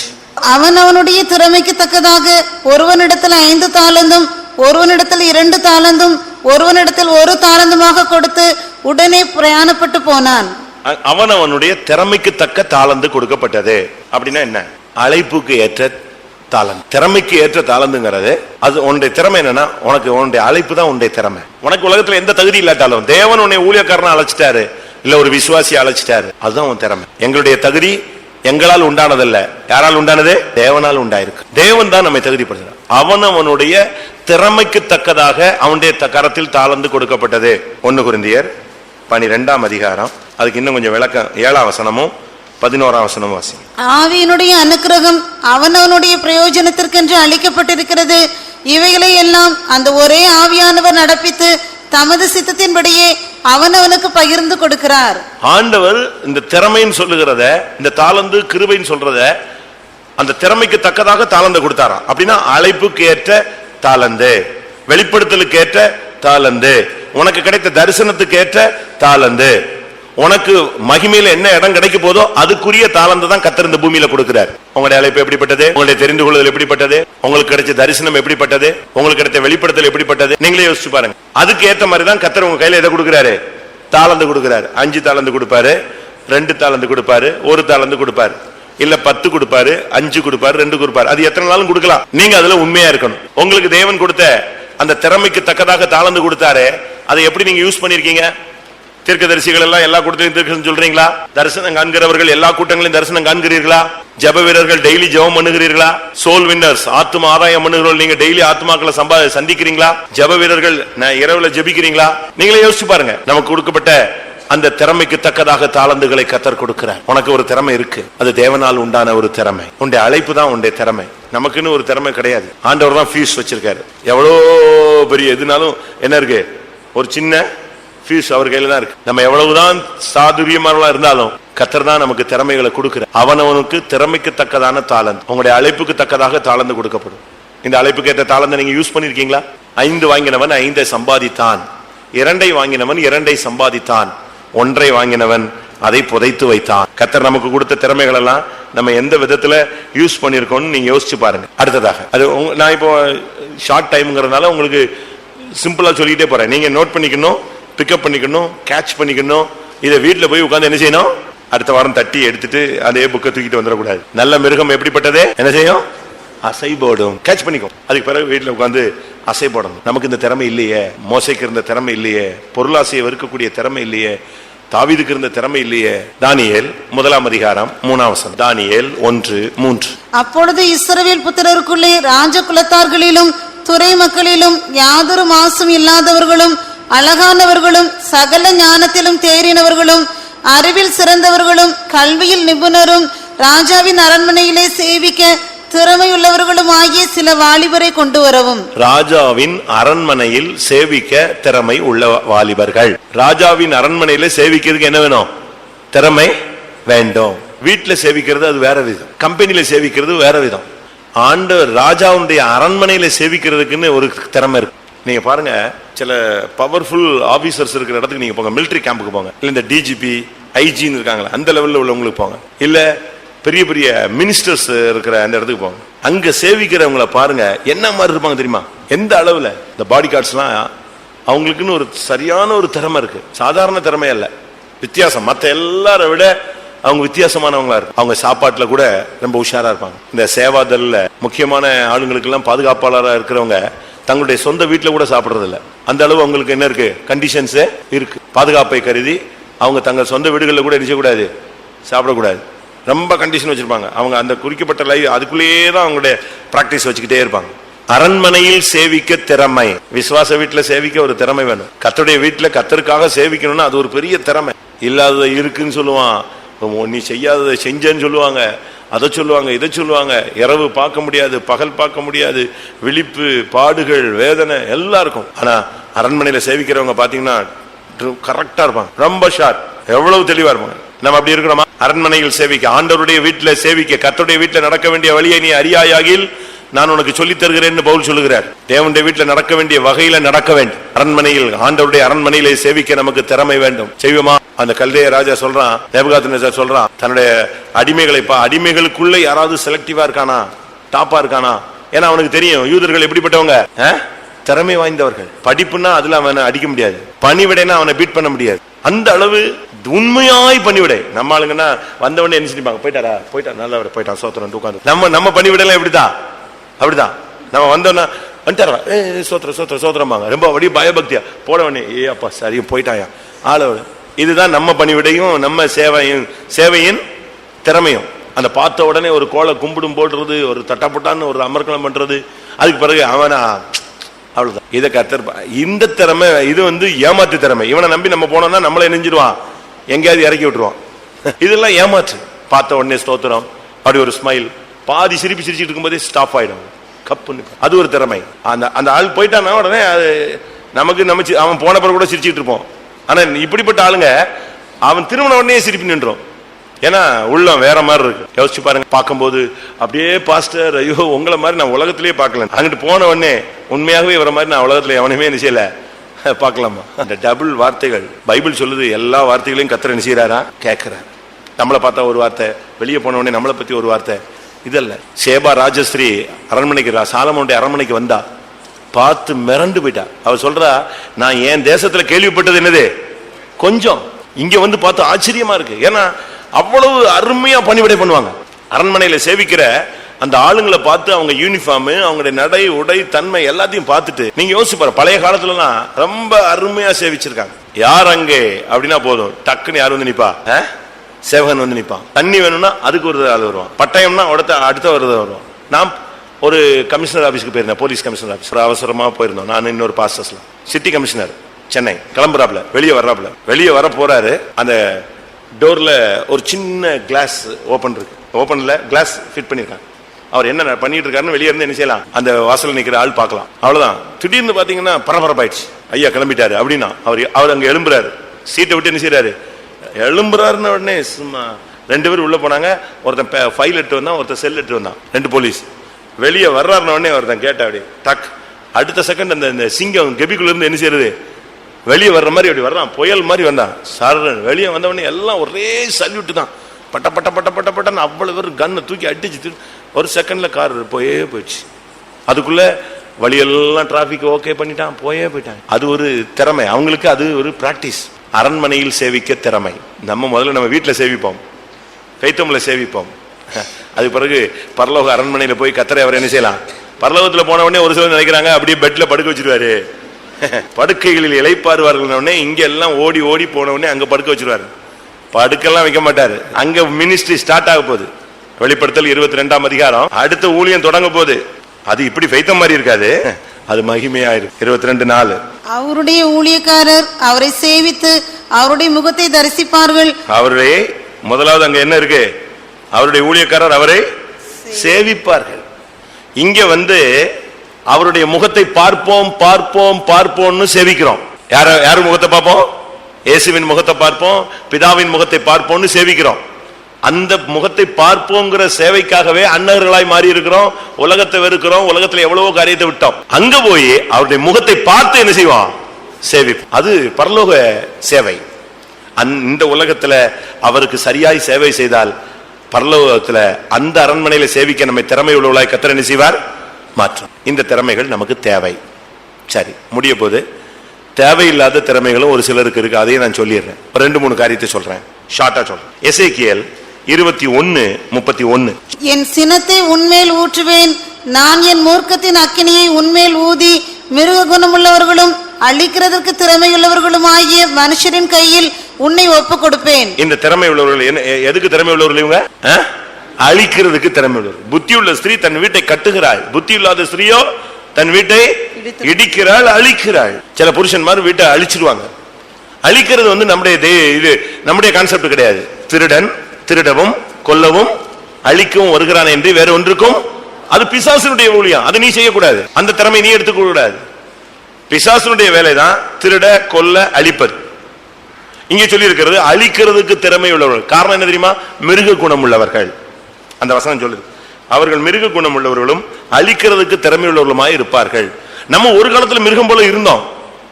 அவனுடைய திறமைக்கு தக்கதாக ஒருவனிடத்தில் 5 தாலந்தும் ஒருவனிடத்தில் 2 தாலந்தும் ஒருவனிடத்தில் 1 தாலந்துமாக கொடுத்து உடனே பிரயாணப்பட்டு போனான். அவனுடைய திறமைக்கு தக்க தாளந்து கொடுக்கப்பட்டது. அப்படின்னா என்ன? அழைப்புக்கு ஏற்ற தாளந்து. திறமைக்கு ஏற்ற தாளந்துங்கிறது அது உன்னுடைய திறமை. என்னன்னா உன்னுடைய அழைப்பு தான் உன்னுடைய திறமை. உனக்கு உலகத்துல எந்த தகுதி இல்லாட்டாலும் தேவன் உன்னை ஊழியக்காரனை அழைச்சிட்டாரு, இல்ல ஒரு விசுவாசி அழைச்சிட்டாரு, அதுதான் உன் திறமை. எங்களுடைய தகுதி எங்களால் உண்டானதல்ல. யாரால் உண்டானது? தேவனால் உண்டாயிருக்கு. தேவன் தான் நம்மை தகுதிப்படுத்துறான். அவனுடைய திறமைக்கு தக்கதாக அவனுடைய கரத்தில் தாளந்து கொடுக்கப்பட்டது. 1 கொரிந்தியர் 12ஆம் அதிகாரம், அதுக்கு இன்னும் கொஞ்சம் விளக்கம் 7ஆம் வசனமும் 11ஆம் வசனமும் வாசி. ஆவியினுடைய அனுக்கிரகம் அவனவனுடைய பிரயோஜனத்திற்கென்று அளிக்கப்பட்டிருக்கிறது. இவைகளை எல்லாம் அந்த ஒரே ஆவியானவர் நடப்பித்து தமது சித்தத்தின்படியே அவனவனுக்கு பகிர்ந்து கொடுக்கிறார். ஆண்டவர் இந்த திறமைன்னு சொல்லுகிறத, இந்த தாளந்து கிருபைன்னு சொல்றத, அந்த திறமைக்கு தக்கதாக தாளந்து கொடுத்தாராம். அப்படின்னா அழைப்புக்கு ஏற்ற தாளந்து, வெளிப்படுத்தலுக்கு ஏற்ற தாளந்து, உனக்கு கிடைத்த தரிசனத்துக்கு ஏற்ற தாளந்து, உனக்கு மகிமையில என்ன இடம் கிடைக்க போதோ அதுக்குரிய தாளந்து தான் கர்த்தர் இந்த பூமியில கொடுக்கிறார். உங்களுடைய அழைப்பு எப்படிப்பட்டது? உங்களுடைய தெரிந்து கொள்ளுதல் எப்படிப்பட்டது? உங்களுக்கு கிடைச்ச தரிசனம் எப்படிப்பட்டது? உங்களுக்கு கிடைத்த வெளிப்படுத்தல் எப்படிப்பட்டது? நீங்களே யோசிச்சு பாருங்க. அதுக்கு ஏற்ற மாதிரி தான் கர்த்தர் உங்க கையில எதை கொடுக்கிறாரு? தாளந்து கொடுக்கிறாரு. 5 தாளந்து கொடுப்பாரு, 2 தாளந்து கொடுப்பாரு, 1 தாளந்து கொடுப்பாரு, இல்ல 10 கொடுப்பாரு, 5 கொடுப்பாரு, 2 கொடுப்பாரு. அது எத்தனை நாளும் கொடுக்கலாம். நீங்க அதுல உண்மையா இருக்கணும். உங்களுக்கு தேவன் கொடுத்த அந்த திறமைக்கு தக்கதாக தாளந்து கொடுத்தாரு, அதை எப்படி நீங்க யூஸ் பண்ணிருக்கீங்க? தீர்க்கதரிசிகள் எல்லாம் எல்லா கூட்டத்திலும் தீர்க்கதரிசனம் சொல்றீங்களா? தரிசனம் காண்கிறவர்கள் எல்லா கூட்டங்களையும் தரிசனம் காண்கிறீர்களா? ஜெப வீரர்கள் டெய்லி ஜெபம் பண்ணுகிறீர்களா? சோல் வின்னர்ஸ் ஆத்ம ஆதாயம் பண்ணுகிறவர்கள் நீங்க டெய்லி ஆத்மாக்களை சந்திக்கிறீங்களா? ஜெப வீரர்கள் இரவுல ஜெபிக்கிறீங்களா? நீங்களே யோசிச்சு பாருங்க. நமக்கு கொடுக்கப்பட்ட அந்த திறமைக்கு தக்கதாக தாளந்துகளை கர்த்தர் கொடுக்கிறார். உனக்கு ஒரு திறமை இருக்கு, அது தேவனால் உண்டான ஒரு திறமை. உன்னுடைய அழைப்பு தான் உன்னுடைய திறமை. நமக்குன்னு ஒரு திறமை கிடையாது. ஆண்டவர் தான் ஃபீஸ் வச்சிருக்காரு. எவ்வளோ பெரிய எதுனாலும் என்ன இருக்கு? ஒரு சின்ன ஃபீஸ் அவர் கையில தான் இருக்கு. நம்ம எவ்வளவுதான் சாதுரியமா இருந்தாலும் கர்த்தர் தான் நமக்கு திறமைகளை கொடுக்கிறார். அவனவனுக்கு திறமைக்கு தக்கதான தாளந்து, உங்களுடைய அழைப்புக்கு தக்கதாக தாளந்து கொடுக்கப்படும். இந்த அழைப்புக்கு ஏற்ற தாளந்தை நீங்க யூஸ் பண்ணிருக்கீங்களா? 5 வாங்கினவன் 5 சம்பாதித்தான், 2 வாங்கினவன் 2 சம்பாதித்தான், 1 வாங்கினவன் அதை புதைத்து வைத்தான். கர்த்தர் நமக்கு கொடுத்த திறமைகள் எல்லாம் நம்ம எந்த விதத்துல யூஸ் பண்ணிருக்கோம்னு நீங்க யோசிச்சு பாருங்க. அடுத்ததாக அது நான் இப்போ ஷார்ட் டைம்ங்கிறதுனால உங்களுக்கு சிம்பிளா சொல்லிட்டே போறேன். நீங்க நோட் பண்ணிக்கணும், பிக்கப் பண்ணிக்கணும், கேட்ச் பண்ணிக்கணும். இதை வீட்டுல போய் உட்கார்ந்து என்ன செய்யணும்? அடுத்த வாரம் தட்டி எடுத்துட்டு அதே புக்கை தூக்கிட்டு வந்துடக்கூடாது. நல்ல மிருகம் எப்படிப்பட்டது? என்ன செய்யும்? அசை போடும். கேட்ச் பண்ணிக்கும். அதுக்கு பிறகு வீட்டுல உட்கார்ந்து அசை போடணும். நமக்கு இந்த திறமை இல்லையே, மோசைக்கு இருந்த திறமை இல்லையே, பொருளாசையை வெறுக்கக்கூடிய திறமை இல்லையே, தாவீதுக்கு இருந்த திறமை இல்லையே. தானியேல் 1ஆம் அதிகாரம் 3ஆம் வசனம். தானியேல் 1:3. அப்பொழுது இஸ்ரவேல் புத்திரருக்குள்ளே ராஜ குலத்தார்களிலும் துறை மக்களிலும் யாதொரு மாசும் இல்லாதவர்களும் அழகானவர்களும் சகல ஞானத்திலும் தேறினவர்களும் அறிவில் சிறந்தவர்களும் கல்வியில் நிபுணரும் ராஜாவின் அரண்மனையிலே சேவிக்க திறமையுள்ளவர்களும் ஆகிய சில வாலிபரை கொண்டு வரவும். ராஜாவின் அரண்மனையில் சேவிக்க திறமை உள்ள வாலிபர்கள். ராஜாவின் அரண்மனையில சேவிக்கிறதுக்கு என்ன வேணும்? திறமை வேண்டும். வீட்டுல சேவிக்கிறது அது வேற விதம், கம்பெனியில சேவிக்கிறது வேற விதம். ஆண்டவர் ராஜாவுடைய அரண்மனையில சேவிக்கிறதுக்குன்னு ஒரு திறமை இருக்கு. நீங்க பாருங்க, சில பவர்ஃபுல் ஆபீசர்ஸ் இருக்கிற இடத்துக்கு நீங்க போங்க, மிலிட்டரி கேம்புக்கு போங்க, இல்ல இந்த டிஜிபி ஐஜின்னு இருக்காங்களா அந்த லெவல்ல உள்ளவங்களுக்கு போங்க, இல்ல பெரிய பெரிய மினிஸ்டர்ஸ் இருக்கிற அந்த இடத்துக்கு போங்க. அங்க சேவிக்கிறவங்களை பாருங்க, என்ன மாதிரி இருப்பாங்க தெரியுமா? எந்த அளவுல இந்த பாடி கார்ட்ஸ்லாம் அவங்களுக்குன்னு ஒரு சரியான ஒரு திறமை இருக்கு. சாதாரண திறமை அல்ல, வித்தியாசம். மற்ற எல்லாரை விட அவங்க வித்தியாசமானவங்களா இருக்கு. அவங்க சாப்பாட்டுல கூட ரொம்ப உஷாரா இருப்பாங்க. இந்த சேவாதல்ல முக்கியமான ஆளுங்களுக்கு எல்லாம் பாதுகாப்பாளராக இருக்கிறவங்க தங்களுடைய சொந்த வீட்டுல கூட சாப்பிடுறது இல்ல. அந்த அளவு அவங்களுக்கு என்ன இருக்கு? கண்டிஷன்ஸ் இருக்கு. பாதுகாப்பை கருதி அவங்க தங்கள் சொந்த வீடுகளில் கூட எரிச்சக்கூடாது, சாப்பிடக்கூடாது. ரொம்ப கண்டிஷன் வச்சிருப்பாங்க. அவங்க அந்த குறிக்கப்பட்ட லைஃப் அதுக்குள்ளேயே தான் அவங்களுடைய பிராக்டிஸ் வச்சுக்கிட்டே இருப்பாங்க. அரண்மனையில் சேவிக்க திறமை. விசுவாச வீட்டுல சேவிக்க ஒரு திறமை வேணும். கர்த்தருடைய வீட்டுல கர்த்தருக்காக சேவிக்கணும்னா அது ஒரு பெரிய திறமை. இல்லாததை இருக்குன்னு சொல்லுவான், நீ செய்யாததை செஞ்சேன்னு சொல்லுவாங்க, அதை சொல்லுவாங்க, இதை சொல்லுவாங்க. இரவு பார்க்க முடியாது, பகல் பார்க்க முடியாது, விழிப்பு, பாடுகள், வேதனை எல்லாம் இருக்கும். ஆனா அரண்மனையில சேவிக்கிறவங்க பாத்தீங்கன்னா கரெக்டா இருப்பாங்க, ரொம்ப ஷார்ப், எவ்வளவு தெளிவா இருப்பாங்க. நம்ம அப்படி இருக்கிறோமா? அரண்மனையில் சேவிக்க, ஆண்டவருடைய வீட்டுல சேவிக்க, கர்த்தருடைய வீட்டுல நடக்க வேண்டிய வழியை நீ அறியாயாகில் நான் உனக்கு சொல்லி தருகிறேன்னு பவுல் சொல்லுகிறார். தேவனுடைய வீட்டுல நடக்க வேண்டிய வகையில நடக்க வேண்டும். அரண்மனையில், ஆண்டவருடைய அரண்மனையில சேவிக்க நமக்கு திறமை வேண்டும். செய்வோமா? அந்த கல்தேய ராஜா சொல்றான், நேபுகாத்நேசர் சொல்றான், தன்னுடைய அடிமைகளை அடிமைகளுக்குள்ள யாராவது செலக்டிவா இருக்கானா, டாப்பா இருக்கானா? ஏன்னா அவனுக்கு தெரியும் யூதர்கள் எப்படிப்பட்டவங்க, திறமை வாய்ந்தவர்கள். படிப்புன்னா அதுல அவனை அடிக்க முடியாது, பணிவிடைனா அவனை பீட் பண்ண முடியாது. அந்த அளவு உண்மையாய் பணிவிடை. நம்ம ஆளுங்கன்னா வந்தவொடனே என்ன செஞ்சுப்பாங்க? போயிட்டாரா, போயிட்டா, நல்லவர், போயிட்டான், சோத்திரம், உட்காந்து. நம்ம பணிவிடைலாம் எப்படிதான்? அப்படிதான். நம்ம வந்தோம்னா வந்துட்டாரா, சோத்திரம் சோத்திரம் சோத்திரமாங்க, ரொம்ப அப்படியே பயபக்தியா போடவனே, ஏ அப்பா சரியும் போயிட்டாயா ஆளோட. இதுதான் நம்ம பணிவிடையும் நம்ம சேவையின் திறமையும். அந்த பார்த்த உடனே ஒரு கோலை கும்பிடும் போடுறது, ஒரு தட்டாப்பட்டான்னு ஒரு அமர்க்கலம் பண்றது, அதுக்கு பிறகு அவனா அவ்வளவுதான். இதை கர்த்தர் இந்த திறமை இது ஏமாற்று திறமை. இவனை நம்பி நம்ம போனோம்னா நம்மளை நெஞ்சிடுவான், எங்கேயாவது இறக்கி விட்டுருவான். இதெல்லாம் ஏமாற்று. பார்த்த உடனே ஸ்தோத்திரம், அப்படி ஒரு ஸ்மைல், பாதி சிரிப்பு சிரிச்சுட்டு இருக்கும்போதே ஸ்டாப் ஆயிடும், கப்புன்னு. அது ஒரு திறமை. அந்த ஆள் போயிட்டான்னா உடனே அது நமக்கு நம்ம அவன் போன பிறகு கூட சிரிச்சுட்டு இருப்போம். ஆனா இப்படிப்பட்ட ஆளுங்க அவன் திருமண உடனே சிரிப்பு நின்றோம். ஏன்னா உள்ளம் வேற மாதிரி இருக்கு. யோசிச்சு பாருங்க. பார்க்கும்போது அப்படியே பாஸ்டர், ஐயோ உங்களை மாதிரி நான் உலகத்திலேயே பார்க்கல, அங்கிட்டு போன உடனே உண்மையாகவே வர மாதிரி நான் உலகத்துல எவனுமே நிச்சயல பார்க்கலாமா? அந்த டபுள் வார்த்தைகள் பைபிள் சொல்லுது. எல்லா வார்த்தைகளையும் கர்த்தர் என்ன செய்றாரா? கேட்கிறார். நம்மளை பார்த்தா ஒரு வார்த்தை, வெளியே போன உடனே நம்மளை பத்தி ஒரு வார்த்தை. இதல்ல. சேபா ராஜஸ்ரீ அரண்மனைக்கு, சாலமோனுடைய அரண்மனைக்கு வந்தா, பார்த்து மிரண்டு போயிட்டா. அவர் சொல்றா, நான் என் தேசத்துல கேள்விப்பட்டது என்னது கொஞ்சம், இங்க பார்த்து ஆச்சரியமா இருக்கு. ஏன்னா அவ்வளவு அருமையா பணிவிடை பண்ணுவாங்க. அரண்மனையில சேவிக்கிற அந்த ஆளுங்களை பார்த்து அவங்க யூனிஃபார்ம், அவங்களுடைய நடை உடை தன்மை எல்லாத்தையும் பார்த்துட்டு நீங்க யோசிச்சு பாரு. பழைய காலத்துலலாம் ரொம்ப அருமையா சேவிச்சிருக்காங்க. யார் அங்கே அப்படின்னா போதும், டக்குன்னு யார் நிப்பா? சேவகன் நிப்பான். தண்ணி வேணும்னா அதுக்கு ஒரு ஆள் வருவான். பட்டயம்னா அடுத்த வருவான். நான் ஒரு கமிஷனர் ஆபீஸ்க்கு போயிருந்தேன், போலீஸ் கமிஷனர் ஆபீஸ். அவசரமா போயிருந்தோம், நான் இன்னொரு பாஸ்டர்ஸ்ல. சிட்டி கமிஷனர் சென்னை கிளம்புறாப்ல, வெளியே வர போறாரு. அந்த டோர்ல ஒரு சின்ன கிளாஸ் ஓபன் இருக்கு, ஓபன்ல கிளாஸ் ஃபிட் பண்ணிருக்காங்க. அவர் என்ன பண்ணிட்டு இருக்காருன்னு வெளியே இருந்து என்ன செய்யலாம், அந்த வாசல் நிக்கிற ஆள் பார்க்கலாம். அவ்வளவுதான். திடீர்னு பாத்தீங்கன்னா பரபரப்பாயிடுச்சு. ஐயா கிளம்பிட்டாரு அப்படின்னா அவர் அங்க எழும்புறாரு, சீட்டை விட்டு என்ன செய்யறாரு, எழும்புறாருன்னு உடனே சும்மா 2 பேர் உள்ள போனாங்க. ஒருத்தன் ஃபைல் எடுத்து வந்தான், ஒருத்தன் செல் எடுத்து வந்தான். 2 போலீஸ். வெளியே வர்றாருன்னு உடனே ஒருத்தன் கேட்டா அப்படி டக், அடுத்த செகண்ட் அந்த சிங்கம் கெபிக்குள்ள இருந்து என்ன செய்யறது, வெளியே வர்ற மாதிரி அப்படி வர்றான், புயல் மாதிரி வந்தான். சார் வெளியே வந்த உடனே எல்லாம் ஒரே சல்யூட்டு தான். பட்ட பட்ட பட்ட பட்ட பட்டன்னு அவ்வளவு பேர் கண்ணை தூக்கி அடிச்சு ஒரு செகண்ட்ல கார் போயிடுச்சு. அதுக்குள்ள வழியெல்லாம் டிராபிக் ஓகே பண்ணிட்டான், போயிட்டாங்க. அது ஒரு திறமை அவங்களுக்கு, அது ஒரு பிராக்டிஸ். அரண்மனையில் சேவிக்க திறமை. முதல்ல நம்ம வீட்டில் சேவிப்போம், கைத்தொம்பல சேவிப்போம். அது பிறகு பரலோக அரண்மனையில போய் கர்த்தரை அவர் என்ன செய்யலாம். பரலோகத்துல போன உடனே ஒரு சிலர் நினைக்கிறாங்க அப்படியே பெட்ல படுக்க வச்சிருவாரு, படுக்கைகளில் இளைப்பாறுவார்கள். இங்க எல்லாம் ஓடி ஓடி போன உடனே அங்க படுக்க வச்சிருவாரு. படுக்கெல்லாம் வைக்க மாட்டாரு. அங்க மினிஸ்ட்ரி ஸ்டார்ட் ஆக போகுது. வெளிப்படுத்தல் 22ஆம் அதிகாரம், அடுத்த ஊழியம் தொடங்க போகுது. அது இப்படி வைத்த மாதிரி இருக்காது, அது மகிமையா இருக்கு. 22:4 அவருடைய ஊழியக்காரர் அவரை சேவித்து அவருடைய முகத்தை தரிசிப்பார்கள். அவருடைய முதலாவது அங்க என்ன இருக்கு, அவருடைய ஊழியக்காரர் அவரை சேவிப்பார்கள். இங்க அவருடைய முகத்தை பார்ப்போம் பார்ப்போம் பார்ப்போம்னு சேவிக்கிறோம். யாரு முகத்தை பார்ப்போம்? இயேசுவின் முகத்தை பார்ப்போம், பிதாவின் முகத்தை பார்ப்போம்னு சேவிக்கிறோம். அந்த முகத்தை பார்ப்போங்கிற சேவைக்காகவே அன்னர்களாய் மாறி இருக்கிறோம். உலகத்தை வெறுக்கிறோம், உலகத்துல எவ்வளவோ காரியத்தை விட்டோம். அங்க போய் அவருடைய முகத்தை பார்த்து என்ன செய்வோம், சேவிப்போம். அது பரலோக சேவை. இந்த உலகத்துல அவருக்கு சரியாய் சேவை செய்தால் பரலோகத்துல அந்த அரண்மனையில சேவிக்க நம்மை திறமை உள்ளவளாய் கர்த்தர் என்ன செய்வார், மாற்றும். இந்த திறமைகள் நமக்கு தேவை. சரி, முடிய போது தேவையில்லாத திறமைகளும் ஒரு சிலருக்கு இருக்கு. அதையும் நான் சொல்லிடுறேன். 2-3 காரியத்தை சொல்றேன், ஷார்ட்டா சொல்றேன். எசேக்கியேல் 21:31 என் சினத்தை உன்மேல் ஊற்றுவேன், நான் என் மூர்க்கத்தின் அக்கினியை உன்மேல் ஊதி மிருக குணமுள்ளவர்களும் அழிக்கிறதற்கு திறமையுள்ளவர்களும் ஆகிய மனுஷரின் கையில் உன்னை ஒப்பு கொடுப்பேன். இந்த திறமை உள்ளவர்கள் எதுக்கு திறமை உள்ளவர்கள்? இவங்க அழிக்கிறதுக்கு திறமை உள்ளவர்கள். புத்தியுள்ள ஸ்திரீ தன் வீட்டை கட்டுகிறாள், புத்தி இல்லாத ஸ்திரீயோ தன் வீட்டை இடிக்கிறாள், அழிக்கிறாள். சில புருஷன்மார் வீட்டை அழிச்சிருவாங்க. அழிக்கிறது நம்முடைய கான்செப்ட் கிடையாது. திருடன் திருடவும் கொல்லவும் அழிக்கவும் வருகிறான் என்று வேற ஒன்றுக்கும், அது பிசாசுனுடைய ஊழியம். அது நீ செய்யக்கூடாது, அந்த திறமை நீ எடுத்துக்க கூடாது. பிசாசுனுடைய வேலைதான் திருட கொல்ல அழிப்பது. இங்கே சொல்லி இருக்கிறது அழிக்கிறதுக்கு திறமை உள்ளவர்கள். காரணம் என்ன தெரியுமா? மிருக குணம் உள்ளவர்கள். அந்த வசனம் சொல்லுது, அவர்கள் மிருக குணம் உள்ளவர்களும் அழிக்கிறதுக்கு திறமை உள்ளவர்களுமாய் இருப்பார்கள். நம்ம ஒரு காலத்துல மிருகம் போல இருந்தோம்,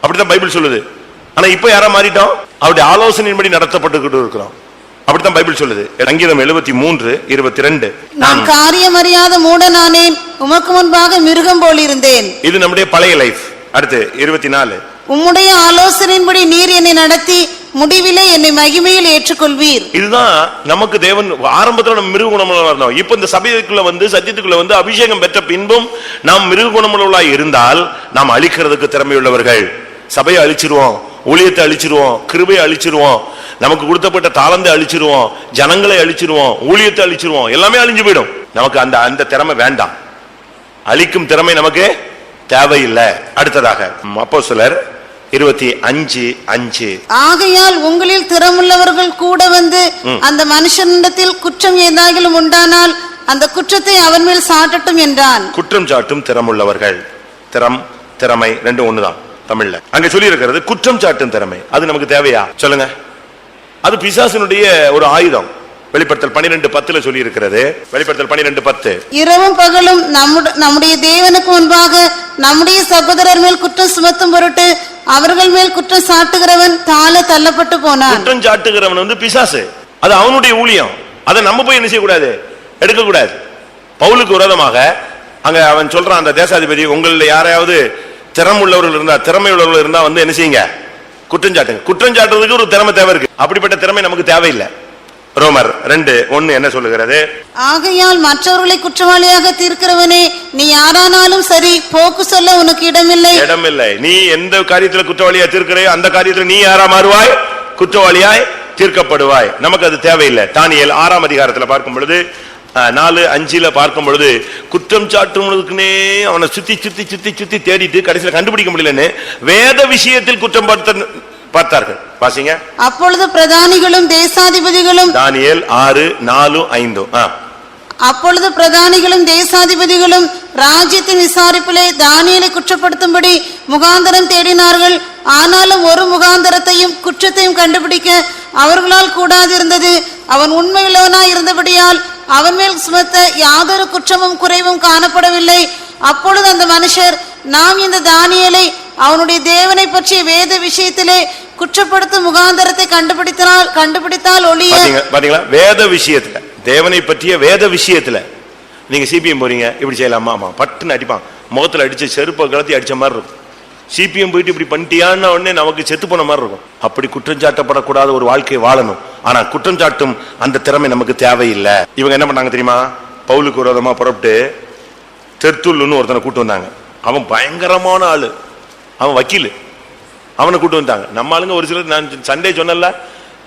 அப்படித்தான் பைபிள் சொல்லுது. ஆனா இப்ப யாரா மாறிட்டோம், அவருடைய ஆலோசனையின்படி நடத்தப்பட்டு இருக்கிறோம். அப்படித்தான் பைபிள் சொல்லுது. சங்கீதம் 73:22 நான் காரியம் அறியாத மூடனானேன், உமக்கு முன்பாக மிருகம் போல் இருந்தேன். இது நம்முடைய பழைய லைஃப். அடுத்து 24 உம்முடைய ஆலோசனையின்படி நீர் என்னை நடத்தி முடிவிலே என்னை மகிமையில் ஏற்றுக்கொள்வீர். இதுதான் நமக்கு தேவன். ஆரம்பத்துல நம்ம மிருக குணமுள்ளவர்களா இருந்தோம். இப்ப இந்த சபைக்குள்ள சத்தியத்துக்குள்ள அபிஷேகம் பெற்ற பின்பும் நாம் மிருக குணமுள்ளவர்களாய் இருந்தால் நாம் அழிக்கிறதுக்கு திறமையுள்ளவர்கள். சபையை அழிச்சிருவோம், ஊழியத்தை அழிச்சிருவோம், கிருபையை அழிச்சிருவோம், நமக்கு கொடுத்தப்பட்ட தாளந்தை அழிச்சிருவோம், ஜனங்களை அழிச்சிருவோம், ஊழியத்தை அழிச்சிருவோம், எல்லாமே அழிஞ்சு போயிடும். நமக்கு அந்த திறமை வேண்டாம். அழிக்கும் திறமை நமக்கு தேவையில்லை. அடுத்ததாக அப்போஸ்தலர் 25:5. ஆகையால் உங்களில் திறமுள்ளவர்கள் கூட வந்து அந்த மனுஷனிடத்தில் குற்றம் ஏதாகிலும் உண்டானால் அந்த குற்றத்தை அவன் மேல் சாட்டட்டும் என்றான். குற்றம் சாட்டும் திறமுள்ளவர்கள், திறமை ரெண்டும் ஒண்ணுதான் தமிழ்ல. அங்க சொல்லி இருக்கிறது குற்றம் சாட்டும் திறமை. அது நமக்கு தேவையா சொல்லுங்க? அது பிசாசினுடைய ஒரு ஆயுதம். வெளிப்படுத்தல் 12:10 சொல்லி இருக்கிறது. வெளிப்படுத்தல் 12:10. இரவும் பகலும் நம்முடைய தேவனுக்கு முன்பாக நம்முடைய சகோதரர் மேல் குற்றம் சுமத்தும் பொருட்டு அவர்கள் மேல் குற்றம் சாட்டுகிறவன் தாழ தள்ளப்பட்டு போனான். குற்றம் சாட்டுகிறவன் பிசாசு. அது அவனுடைய ஊழியம். அதை நம்ம போய் என்ன செய்யக்கூடாது, எடுக்க கூடாது. பவுலுக்கு விரோதமாக அங்க அவன் சொல்றான், அந்த தேசாதிபதி, உங்கள யாரையாவது திறமை உள்ளவர்கள் இருந்தா வந்து என்ன செய்யுங்க, குற்றம் சாட்டுங்க. குற்றம் சாட்டுறதுக்கு ஒரு திறமை தேவை இருக்கு. அப்படிப்பட்ட திறமை நமக்கு தேவையில்லை. ரோமர் 2:1 என்ன சொல்லுகிறது? ஆகையால் மற்றவர்களை குற்றவாளியாக தீர்க்கிறவனே, நீ யாரானாலும் சரி, போக்கு சொல்ல உனக்கு இடமில்லை. நீ எந்த காரியத்துல குற்றவாளியா தீர்க்கிறையோ அந்த காரியத்துல நீ யாரா மாறுவாய், குற்றவாளியாய் தீர்க்கப்படுவாய். நமக்கு அது தேவையில்லை. தானியேல் 6ஆம் அதிகாரத்துல பார்க்கும் பொழுது 4:5 பார்க்கும் பொழுது, குற்றம் சாட்டுவனுக்குனே அவனை சுத்தி சுத்தி சுத்தி சுத்தி தேடிட்டு கடைசியில் கண்டுபிடிக்க முடியலன்னு வேத விஷயத்தில் குற்றம் பார்த்தார்கள். வாசிங்க. அப்பொழுது பிரதானிகளும் தேசாதிபதிகளும், தானியேல் 6:4-5. அப்பொழுது பிரதானிகளும் தேசாதிபதிகளும் ராஜ்யத்தின் விசாரிப்பிலே தானியேலை குற்றப்படுத்தும்படி முகாந்தரம் தேடினார்கள். ஆனாலும் ஒரு முகாந்தரத்தையும் குற்றத்தையும் கண்டுபிடிக்க அவர்களால் கூடாதிருந்தது. அவன் உண்மையுள்ளவனாய் இருந்தபடியால் அவன் மேல் சுமத்த யாதொரு குற்றமும் குறைவும் காணப்படவில்லை. அப்பொழுது அந்த மனுஷர், நாம் இந்த தானியேலை அவனுடைய தேவனை பற்றிய வேத விஷயத்திலே குற்றப்படுத்தும் முகாந்தரத்தை கண்டுபிடித்தால் ஒழிய. பாத்தீங்களா, வேத விஷயத்துல, தேவனை பற்றிய வேத விஷயத்துல நீங்க சிபிஎம் போறீங்க, இப்படி செய்யலாமா? ஆமா, பட்டுன்னு அடிப்பான். முகத்துல அடிச்ச செருப்பை கலத்தி அடிச்ச மாதிரி இருக்கும். சிபிஎம் போயிட்டு இப்படி பண்ணிட்டியான்னு உடனே நமக்கு செத்து போன மாதிரி இருக்கும். அப்படி குற்றம் சாட்டப்படக்கூடாத ஒரு வாழ்க்கையை வாழணும். ஆனா குற்றம் சாட்டும் அந்த திறமை நமக்கு தேவையில்லை. இவங்க என்ன பண்ணாங்க தெரியுமா? பவுலுக்கு விரோதமா புறப்பட்டு தெர்த்துல்லுன்னு ஒருத்தனை கூட்டு வந்தாங்க. அவன் பயங்கரமான ஆளு, அவன் வக்கீல். அவனை கூட்டு வந்தாங்க. நம்ம ஆளுங்க ஒரு சிலர், நான் சண்டே சொன்னல,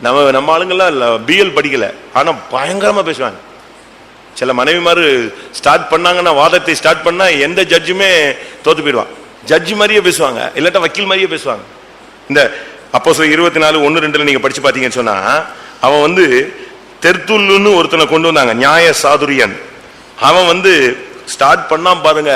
நம்ம ஆளுங்கெல்லாம் பிஎல் படிக்கல, ஆனா பயங்கரமா பேசுவாங்க. சில மனைவிமாரு ஸ்டார்ட் பண்ணாங்கன்னா, வாதத்தை ஸ்டார்ட் பண்ணா எந்த ஜட்ஜுமே தோத்து போயிடுவான். ஜட்ஜி மாதிரியே பேசுவாங்க, இல்லாட்டா வக்கீல் மாதிரியே பேசுவாங்க. இந்த அப்போஸ்தலர் 24:1-2 நீங்க படிச்சு பாத்தீங்கன்னு சொன்னா, அவன் தெர்த்துல்லுன்னு ஒருத்தனை கொண்டு வந்தாங்க, நியாய சாதுரியன். அவன் ஸ்டார்ட் பண்ணா பாருங்க,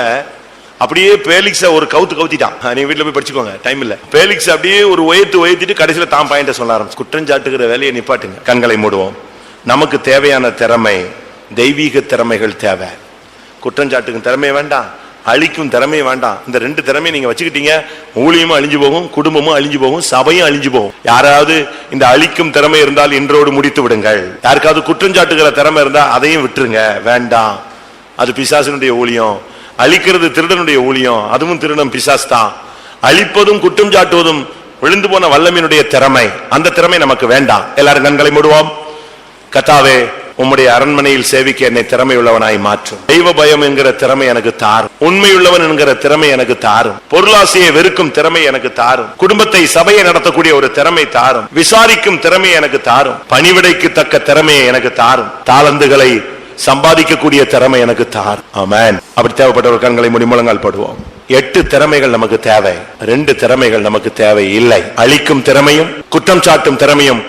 அப்படியே பேலிக்ஸ ஒரு கவுத்திட்டான். நீங்க வீட்டுல போய் படிச்சுக்கோங்க, டைம் இல்ல. பேலிக்ஸ் அப்படியே ஒரு உயர்த்திட்டு கடைசியில தான் பாயிண்ட சொல்ல ஆரம்பிச்சு. குற்றம் சாட்டுகிற வேலையை நிப்பாட்டுங்க. கண்களை மூடுவோம். நமக்கு தேவையான திறமை தெய்வீக திறமைகள் தேவை. குற்றம் சாட்டுக்கும் திறமை வேண்டாம், அழிக்கும் திறமை வேண்டாம். இந்த 2 திறமையை நீங்க வச்சுக்கிட்டீங்க, ஊழியமும் அழிஞ்சு போகும், குடும்பமும் அழிஞ்சு போகும், சபையும் அழிஞ்சு போகும். யாராவது இந்த அழிக்கும் திறமை இருந்தால் இன்றோடு முடித்து விடுங்கள். யாருக்காவது குற்றம் சாட்டுகிற திறமை இருந்தா அதையும் விட்டுருங்க, வேண்டாம். அது பிசாசினுடைய ஊழியம். அழிக்கிறது திருடனுடைய ஊழியம், அதுவும் திருடன் பிசாசு தான். அழிப்பதும் குற்றம் சாட்டுவதும் விழுந்து போன வல்லமையினுடைய திறமை. அந்த திறமை நமக்கு வேண்டாம். எல்லாரும் கண்களை மூடுவோம். கர்த்தாவே, உம்முடைய அரண்மனையில் சேவிக்க என்னை திறமை உள்ளவனாய் மாற்றும். தெய்வ பயம் என்கிற திறமை எனக்கு தாரும். உண்மையுள்ளவன் என்கிற திறமை எனக்கு தாரும். பொருளாசையை வெறுக்கும் திறமை எனக்கு தாரும். குடும்பத்தை, சபையை நடத்தக்கூடிய ஒரு திறமை தாரும். விசாரிக்கும் திறமை எனக்கு தாரும். பணிவிடைக்கு தக்க திறமையை எனக்கு தாரும். தாளந்துகளை சம்பாதிக்கக்கூடிய திறமை எனக்கு தார். ஆமென். அப்படி தேவைப்பட்டவர் கண்களை மூடி முழங்கால் போடுவோம். 8 திறமைகள் நமக்கு தேவை, 2 திறமைகள் நமக்கு தேவை இல்லை. அழிக்கும் திறமையும் குற்றம் சாட்டும் திறமையும்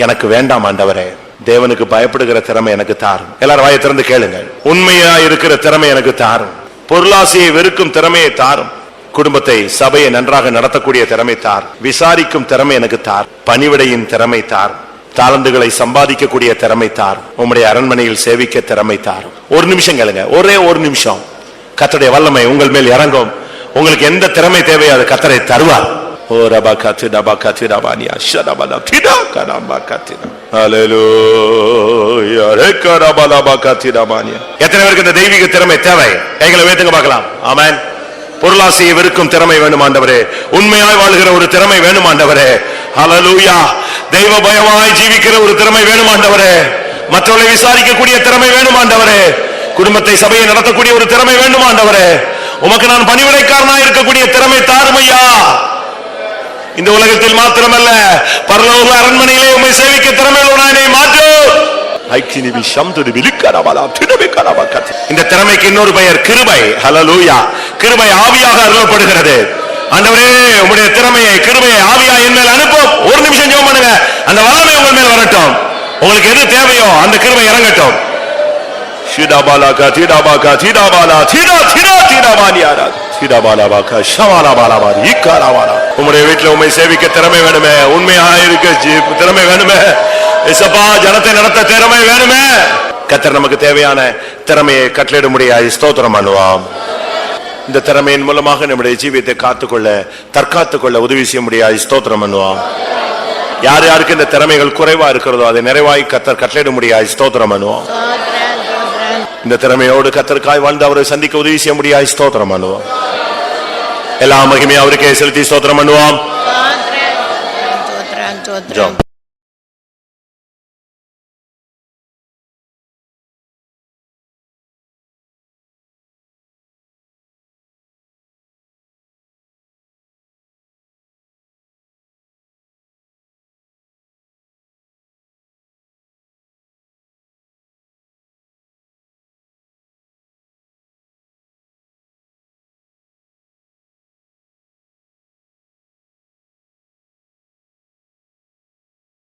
எனக்கு வேண்டாம் ஆண்டவரே. தேவனுக்கு பயப்படுகிற திறமை எனக்கு தாரும். எல்லாரும் வாயை திறந்து கேளுங்க. உண்மையா இருக்கிற திறமை எனக்கு தாரும். பொருளாசையை வெறுக்கும் திறமையை தாரும். குடும்பத்தை, சபையை நன்றாக நடத்தக்கூடிய திறமை தார். விசாரிக்கும் திறமை எனக்கு தார். பணிவிடையின் திறமை தார். தாளந்துகளை சம்பாதிக்கக்கூடிய திறமை தார். உம்முடைய அரண்மனையில் சேவிக்க திறமை தார். ஒரு நிமிஷம் கேளுங்க, ஒரே ஒரு நிமிஷம். கர்த்தருடைய வல்லமை உங்கள் மேல் இறங்கும். உங்களுக்கு எந்த திறமை தேவையோ அது கர்த்தரை தருவார். ஓ ரபா கத்து டபா கத்து டபானியா ஷடபலா திடா கனபா கத்து. ஹalleluya ரகரபலபா கத்து டபானியா. எத்தனை பேருக்கு இந்த தெய்வீக திறமை தேவை? கைகளை உயர்த்துங்க பார்க்கலாம். ஆமென். பொருளாசையை வெறுக்கும் திறமை வேணும் ஆண்டவரே. உண்மையாய் வாழ்கிற ஒரு திறமை வேணும் ஆண்டவரே. ஹalleluya. தெய்வ பயமாய் ஜீவிக்கிற ஒரு திறமை வேணும் ஆண்டவரே. மற்றவர்களை விசாரிக்கக்கூடிய திறமை வேணும் ஆண்டவரே. குடும்பத்தை, சபையை நடத்தக்கூடிய ஒரு திறமை வேண்டும் ஆண்டவரே. உமக்கு நான் பணிவிடைக்காரனாய் இருக்கக்கூடிய திறமை தாரும் ஐயா. இந்த உலகத்தில் மாத்திரமல்ல பரலோக அரண்மனையிலே உம்மை சேவிக்க திறமையுள்ளவனாய் மாற்று. இந்த திறமைக்கு இன்னொரு பெயர் கிருபை. ஹல்லேலூயா. கிருபை ஆவியாக அருளப்படுகிறது. ஆண்டவரே உம்முடைய திறமையை கிருபையை ஆவியா என் மேல் அனுப்பும். ஒரு நிமிஷம் ஜெபம் பண்ணுங்க. அந்த வல்லமை உங்கள் மேல் வரட்டும். உங்களுக்கு எது தேவையோ அந்த கிருபை இறங்கட்டும். ஷிடாபாலாகா தீடாபாகா தீடாபாலா தீடா தீடா தீடாபாலியாரா தீடாபாலாபாகா ஷவாலாபாலாபாரி இக்காராவாலா. உம்முடைய வீட்டில் உம்மை சேவிக்க திறமை வேணுமே, உண்மையாக இருக்க திறமை வேணுமே, இயேசப்பா ஜனத்தை நடத்த திறமை வேணுமே. கர்த்தர் நமக்கு தேவையான திறமையை கட்டளையிட முடியாது. ஸ்தோத்திரம் பண்ணுவோம். இந்த திறமையின் மூலமாக நம்முடைய ஜீவியத்தை காத்துக்கொள்ள தற்காத்துக்கொள்ள உதவி செய்ய முடியாது. ஸ்தோத்திரம் பண்ணுவோம். யார் யாருக்கு இந்த திறமைகள் குறைவா இருக்கிறதோ அதை நிறைவாய் கர்த்தர் கட்டளையிட முடியாது. ஸ்தோத்திரம் பண்ணுவோம். இந்த திறமையோடு கர்த்தருக்காய் வாழ்ந்து அவரை சந்திக்க உதவி செய்ய முடியாது. ஸ்தோத்திரம் பண்ணுவோம். எல்லா மகிமையும் அவருக்கே செலுத்தி ஸ்தோத்திரம் பண்ணுவோம்.